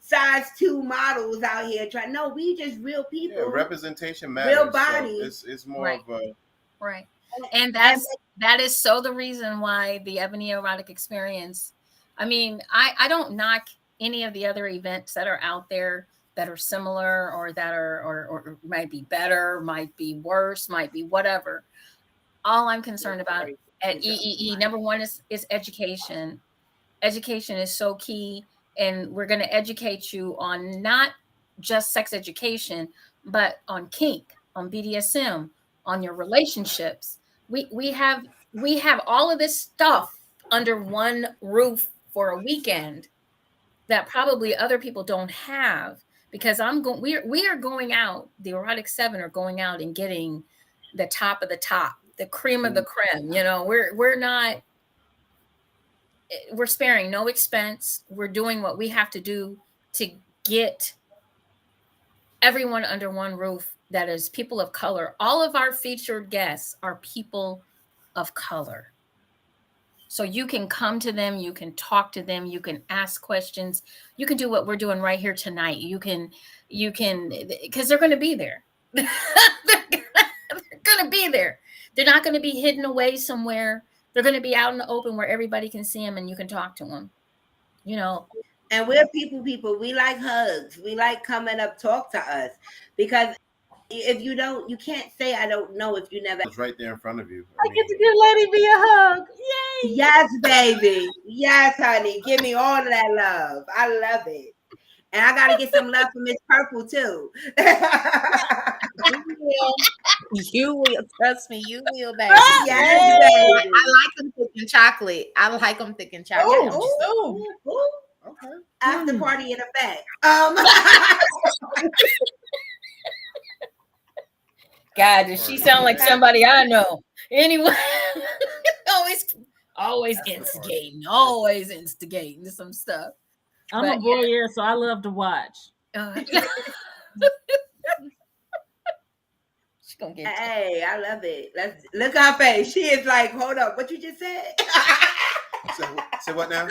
size 2 models out here trying. No, we just real people. Yeah, representation matters. Real bodies. So it's more of a right. And that is so the reason why the Ebony Erotic Experience. I mean, I don't knock any of the other events that are out there that are similar or that are or might be better, might be worse, might be whatever. All I'm concerned about at EEE, number one is education. Education is so key, and we're going to educate you on not just sex education, but on kink, on BDSM, on your relationships. We have all of this stuff under one roof for a weekend that probably other people don't have, because we are going out, the Erotic 7 are going out and getting the top of the top, the cream of the creme. You know, we're sparing no expense. We're doing what we have to do to get everyone under one roof that is people of color. All of our featured guests are people of color. So you can come to them, you can talk to them, you can ask questions, you can do what we're doing right here tonight. You can, because they're going to be there. They're going to be there. They're not going to be hidden away somewhere. They're going to be out in the open where everybody can see them and you can talk to them, you know. And we're people. We like hugs. We like coming up, talk to us, because if you don't, you can't say I don't know if you never. It's right there in front of you. I get to give Lady B a hug. Yay! Yes, baby. Yes, honey. Give me all of that love. I love it. And I gotta get some love from Miss Purple too. You will. Trust me, you will, baby. Yes, baby. I like them thick in chocolate. Ooh. Okay. After party in effect. God, does she sound like somebody I know? Anyway, always instigating some stuff. I'm a voyeur, so I love to watch. Hey, I love it. Let's look at her face. She is like, hold up, what you just said? Say what now?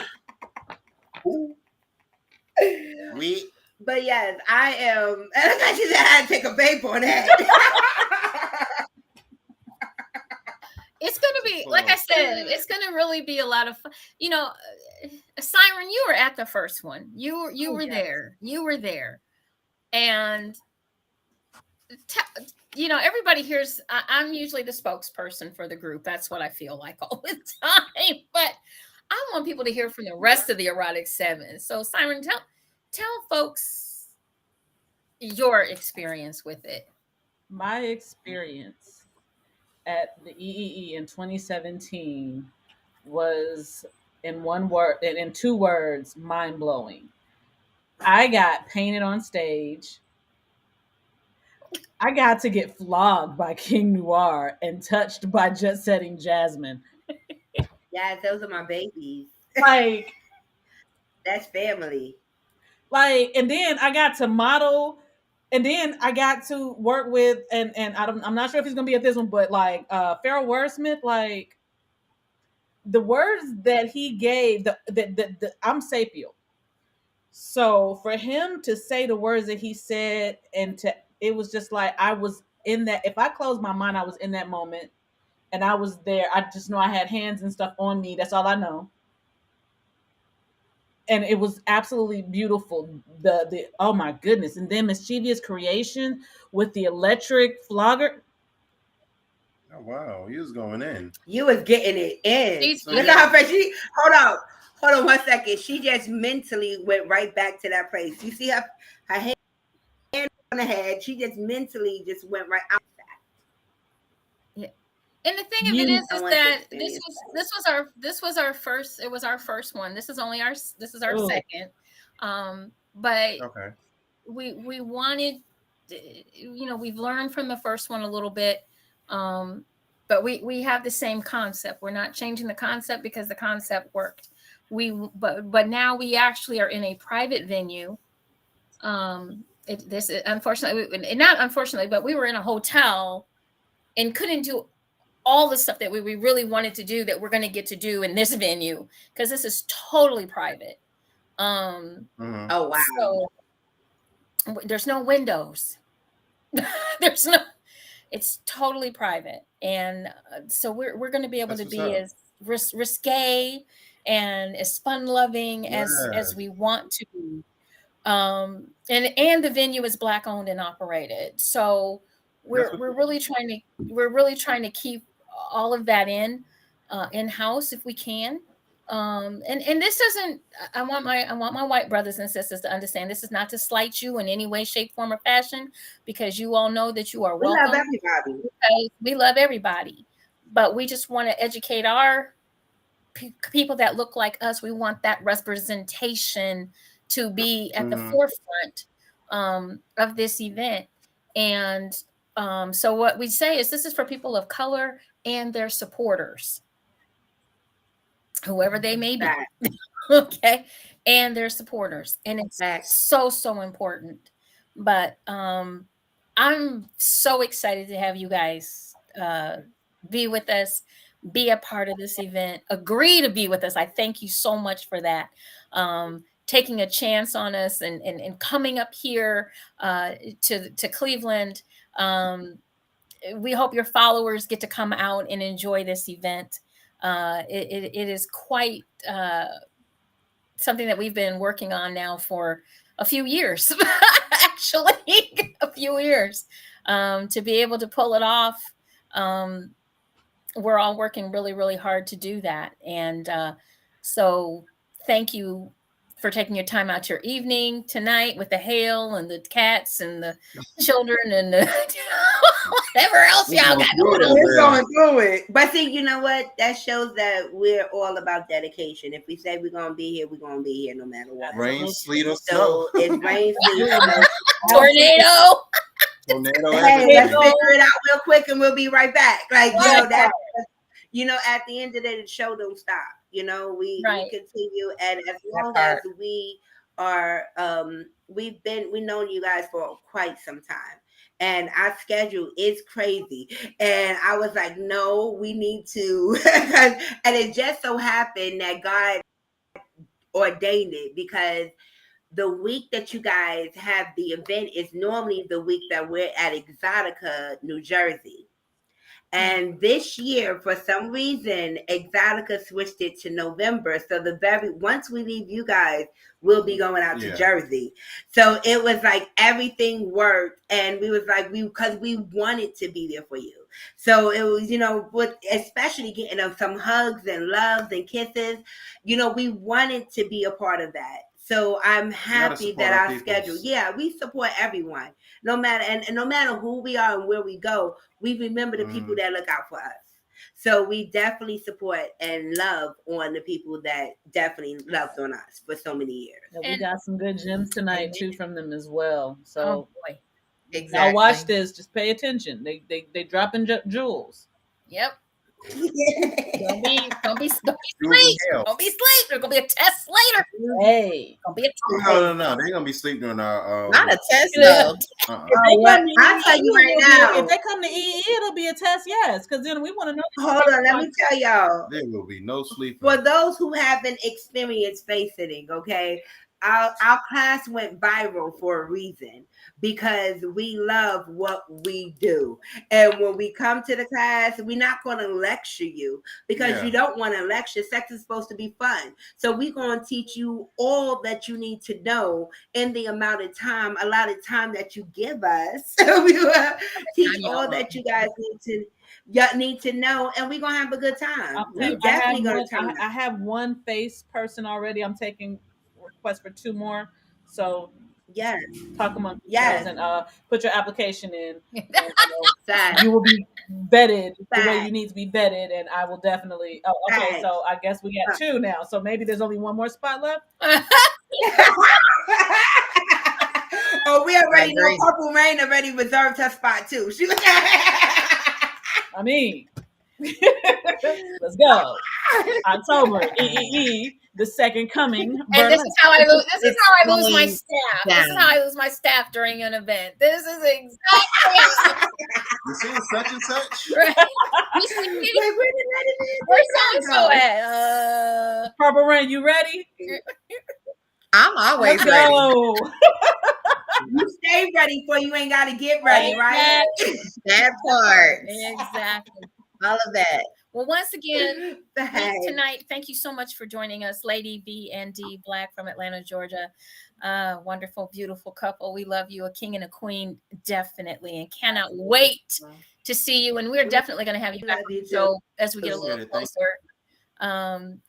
But yes, I am. And I thought she said I had to take a vape on that. It's going to be, like I said, it's going to really be a lot of fun. You know, Siren, you were at the first one. You were there. You were there. And, you know, everybody here's, I'm usually the spokesperson for the group. That's what I feel like all the time. But I want people to hear from the rest of the Erotic 7. So, Siren, tell folks your experience with it. My experience at the EEE in 2017 was in two words, mind-blowing. I got painted on stage. I got to get flogged by King Noir and touched by Jet Setting Jasmine. Yeah, those are my babies. Like, that's family. Like, and then I got to model, and then I got to work with, and I'm not sure if he's gonna be at this one, but like Farrell Wordsmith, like the words that he gave, the I'm sapial. So for him to say the words that he said, it was just like I was in that. If I closed my mind, I was in that moment, and I was there. I just know I had hands and stuff on me. That's all I know. And it was absolutely beautiful. The oh my goodness! And then Mischievous Creation with the electric flogger. Oh wow, you was going in. You was getting it in. Look at her face. Hold on 1 second. She just mentally went right back to that place. You see her hand on the head. She just mentally just went right out. And the thing of it is that this was our first. It was our first one. This is our second. But okay, we wanted, you know, we've learned from the first one a little bit, but we have the same concept. We're not changing the concept because the concept worked. but now we actually are in a private venue. This unfortunately, not unfortunately, but we were in a hotel and couldn't do all the stuff that we really wanted to do that we're going to get to do in this venue because this is totally private. Oh wow! So there's no windows. There's no. It's totally private, and so we're going to be able to be as risque and as fun loving as we want to be. And the venue is Black owned and operated, so we're really trying to keep all of that in house if we can. And this doesn't. I want my white brothers and sisters to understand this is not to slight you in any way, shape, form, or fashion, because you all know that you are welcome. We love everybody. We love everybody, but we just want to educate our people that look like us. We want that representation to be at the forefront of this event. And so what we say is this is for people of color and their supporters, whoever they may be. Okay. And their supporters. And it's so important. But I'm so excited to have you guys be with us, be a part of this event, agree to be with us. I thank you so much for that. Taking a chance on us and coming up here to Cleveland. We hope your followers get to come out and enjoy this event. It is quite something that we've been working on now for a few years, actually, a few years, to be able to pull it off. We're all working really, really hard to do that. And so thank you for taking your time out your evening tonight with the hail and the cats and the children and the whatever else y'all got going on. We're going through it. But see, you know what? That shows that we're all about dedication. If we say we're going to be here, we're going to be here no matter what. Rain, sleet, or snow. So it's rain, sleet, or snow. Tornado. Hey, let's figure it out real quick and we'll be right back. Like, at the end of the day, the show don't stop. We continue, and as long as we are, we've known you guys for quite some time, and our schedule is crazy. And I was like, no, we need to, and it just so happened that God ordained it because the week that you guys have the event is normally the week that we're at Exotica, New Jersey. And this year, for some reason, Exotica switched it to November. So once we leave you guys, we'll be going out to Jersey. So it was like everything worked, and we was like because we wanted to be there for you. So it was, with especially getting some hugs and loves and kisses, we wanted to be a part of that. So I'm happy that our schedule, we support everyone, no matter who we are and where we go, we remember the people that look out for us. So we definitely support and love on the people that definitely loved on us for so many years. And we got some good gems tonight too from them as well. So boy. Exactly. Now watch this. Just pay attention. They dropping jewels. Yep. Don't be asleep. Don't be asleep. There's gonna be a test later. Hey, gonna be a test. No. They're gonna be sleeping during our not a test though. I'll tell you right now. If they come to EE, it'll be a test, yes. Because then we want to know. Hold on, let me tell y'all. There will be no sleep. For those who haven't experienced face sitting, okay, our class went viral for a reason because we love what we do. And when we come to the class, we're not going to lecture you because you don't want to lecture. Sex is supposed to be fun. So we're going to teach you all that you need to know in the amount of time, a lot of time that you give us. We will teach all that you guys need to know, and we're going to have a good time. We definitely going to turn I have one face person already. I'm taking request for 2 more. So talk among yourselves and put your application in. And, you will be vetted the way you need to be vetted, and I will definitely. Oh, okay. So I guess we got 2 now. So maybe there's only 1 more spot left. Oh, we already know Purple Rain already reserved her spot too. She was. I mean, let's go. October, EEE. the second coming. And this is how I lose. This is how I lose my Explain staff. down. This is how I lose my staff during an event. This is exactly how. You see such and such? Right. You see me? Wait, where did Where's that so-and-so go? at? Purple Rain, you ready? I'm always Let's ready. go. You stay ready before you ain't got to get ready, right? That part. Exactly. All of that. Well, once again, Thanks. tonight, thank you so much for joining us, Lady V and D Black from Atlanta, Georgia. Wonderful, beautiful couple. We love you, a king and a queen, definitely, and cannot wait to see you. And we're definitely going to have you back on the show as we get a little closer.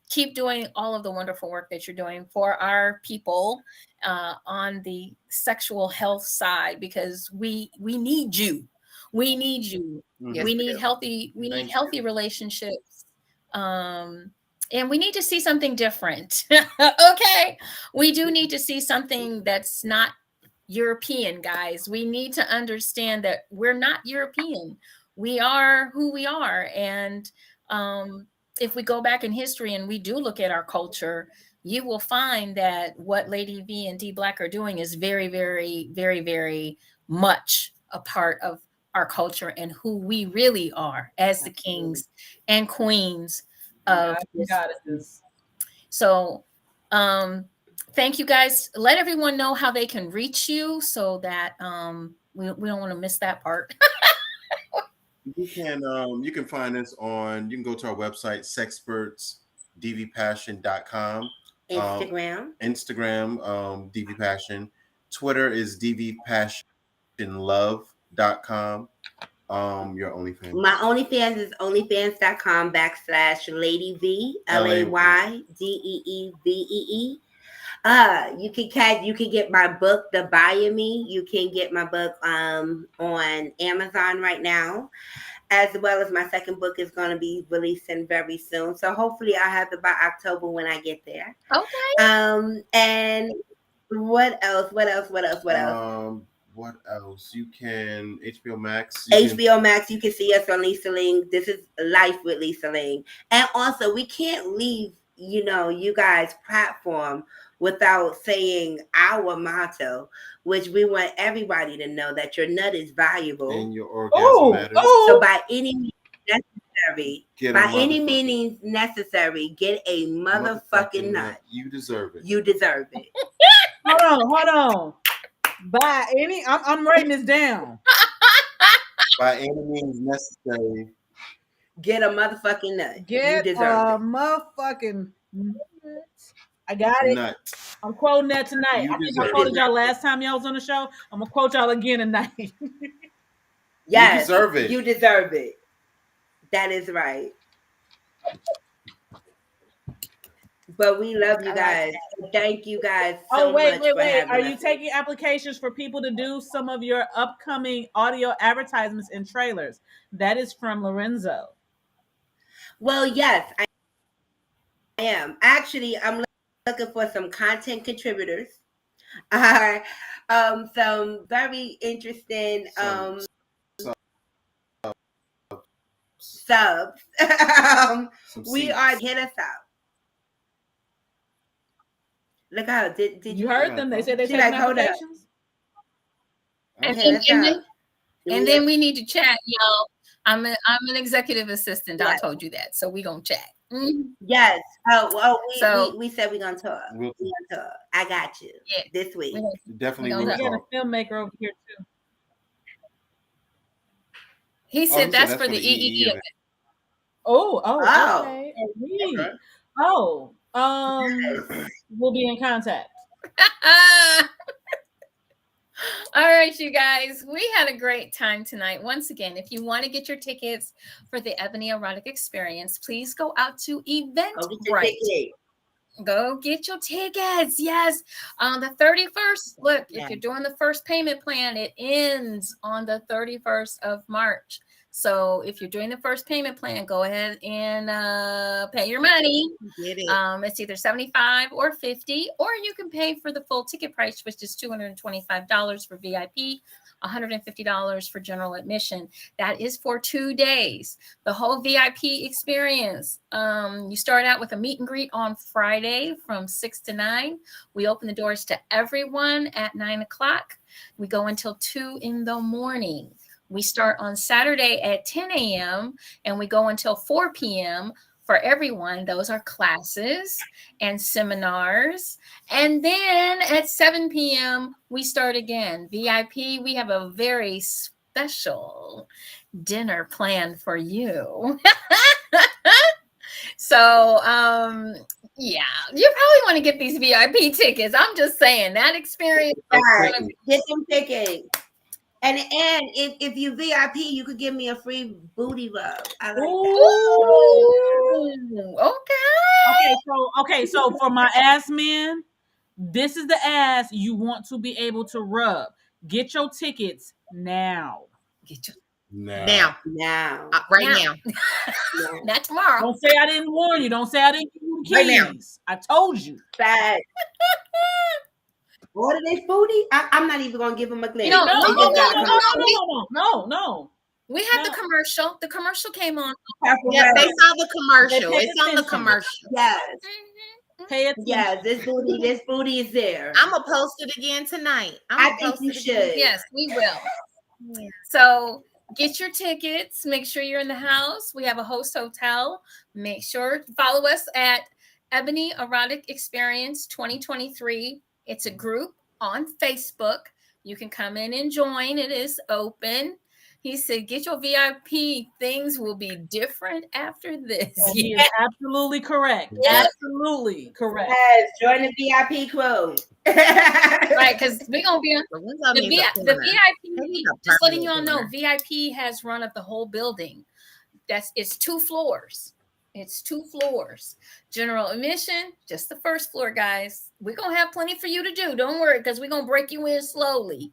Keep doing all of the wonderful work that you're doing for our people on the sexual health side, because we need you. We need you. Mhm. We need healthy. We need healthy relationships. And we need to see something different. Okay, we do need to see something that's not European, guys. We need to understand that we're not European. We are who we are, and if we go back in history and we do look at our culture, you will find that what Lady V and D Black are doing is very, very, very, very much a part of our culture and who we really are as the kings and queens of goddesses. So thank you guys. Let everyone know how they can reach you so that we don't want to miss that part. You can find us on, you can go to our website, sexpertsdvpassion.com. Instagram. DVPassion. Twitter is dvpassionlove.com. Your OnlyFans. My OnlyFans is onlyfans.com/Lady V LAYDEEVEE. You can get my book, The Buy of Me. You can get my book on Amazon right now, as well as my second book is going to be releasing very soon. So hopefully I'll have it by October when I get there. Okay. And what else? What else? You can HBO Max. Max, you can see us on Lisa Ling. This is Life with Lisa Ling. And also, we can't leave, you guys' platform without saying our motto, which we want everybody to know that your nut is valuable. And your orgasm matters. So by any means necessary, get a motherfucking nut. You deserve it. You deserve it. Hold on. I'm writing this down. By any means necessary. Get a motherfucking nut. Get you deserve a motherfucking nut. I got it. Nut. I'm quoting that tonight. You I think I deserve quoted it. y'all last time y'all was on the show. I'm gonna quote y'all again tonight. Yes, you deserve it. You deserve it. That is right. But we love you guys. Thank you guys so much. Wait. Are you taking applications for people to do some of your upcoming audio advertisements and trailers? That is from Lorenzo. Well, yes, I am. Actually, I'm looking for some content contributors. Some very interesting subs. We are hit us out. Look out! Did you heard them? They said they take applications. And then we need to chat, y'all. I'm an executive assistant. I told you that, so we gonna chat. Mm-hmm. Yes. We said we're gonna talk. We're gonna talk. I got you. Yeah. This week. Definitely. We got a filmmaker over here too. He said that's for the EEE event. Okay. We'll be in contact. All right, you guys, we had a great time tonight. Once again, if you want to get your tickets for the Ebony Erotic Experience, please go out to Eventbrite. Go get your tickets. Yes. On the 31st, look, if you're doing the first payment plan, it ends on the 31st of March. So if you're doing the first payment plan, go ahead and pay your money. It's either $75 or $50, or you can pay for the full ticket price, which is $225 for VIP $150 for general admission. That is for 2 days. The whole VIP experience. You start out with a meet and greet on Friday from 6 to 9. We open the doors to everyone at 9 o'clock. We go until 2 in the morning. We start on Saturday at 10 a.m. and we go until 4 p.m. for everyone. Those are classes and seminars. And then at 7 p.m., we start again. VIP, we have a very special dinner planned for you. So, yeah, you probably want to get these VIP tickets. I'm just saying that experience. Get them tickets. And if you VIP, you could give me a free booty rub. I like that. Okay. So for my ass men, this is the ass you want to be able to rub. Get your tickets now. Get your now. Right now. Not tomorrow. Don't say I didn't warn you. Don't say I didn't give you the keys. Right now. I told you. Bad. Order this booty. I'm not even gonna give them a glance. No. We had the commercial. The commercial came on. Yeah, they saw the commercial. It's on the commercial. Yes. Pay attention. Yes, this booty is there. I'm gonna post it again tonight. I think you should. Yes, we will. Yeah. So get your tickets. Make sure you're in the house. We have a host hotel. Make sure follow us at Ebony Erotic Experience 2023. It's a group on Facebook. You can come in and join. It is open. He said, get your VIP. Things will be different after this. He is absolutely correct. Yes. Absolutely correct. Yes, join the VIP crew. Right, because we're going to be on the VIP. Just letting you all know, VIP has run up the whole building. It's 2 floors. It's 2 floors. General admission, just the first floor, guys. We're going to have plenty for you to do. Don't worry, because we're going to break you in slowly.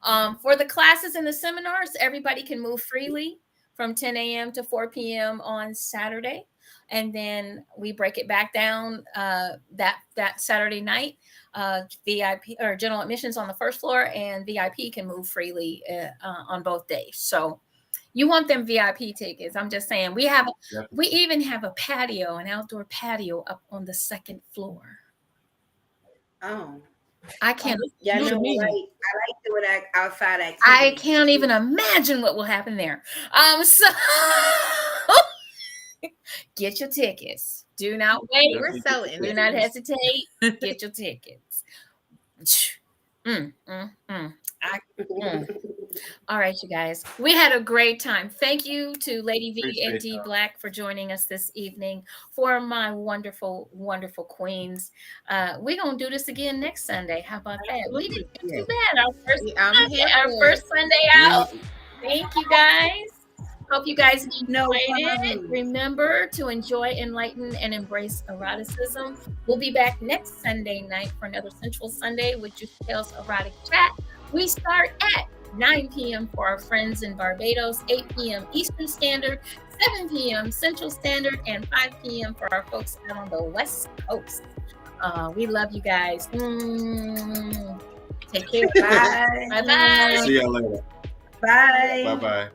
For the classes and the seminars, everybody can move freely from 10 a.m. to 4 p.m. on Saturday. And then we break it back down that Saturday night. VIP or general admissions on the first floor, and VIP can move freely on both days. So you want them VIP tickets. I'm just saying we even have a patio, an outdoor patio up on the 2nd floor. Oh. I can't. Yeah, I like doing outside activities. I can't even imagine what will happen there. So get your tickets. Do not wait. Do not hesitate. Get your tickets. All right, you guys. We had a great time. Thank you to Lady V and D Black for joining us this evening. For my wonderful, wonderful queens. We're going to do this again next Sunday. How about that? We didn't do too bad. Our first Sunday out. Thank you, guys. Hope you guys enjoyed it. Remember to enjoy, enlighten, and embrace eroticism. We'll be back next Sunday night for another Sensual Sunday with JewCee Tales Erotic Chat. We start at 9 p.m. for our friends in Barbados, 8 p.m. Eastern Standard, 7 p.m. Central Standard, and 5 p.m. for our folks out on the West Coast. We love you guys. Take care. Bye. Bye-bye. See y'all later. Bye. Bye-bye.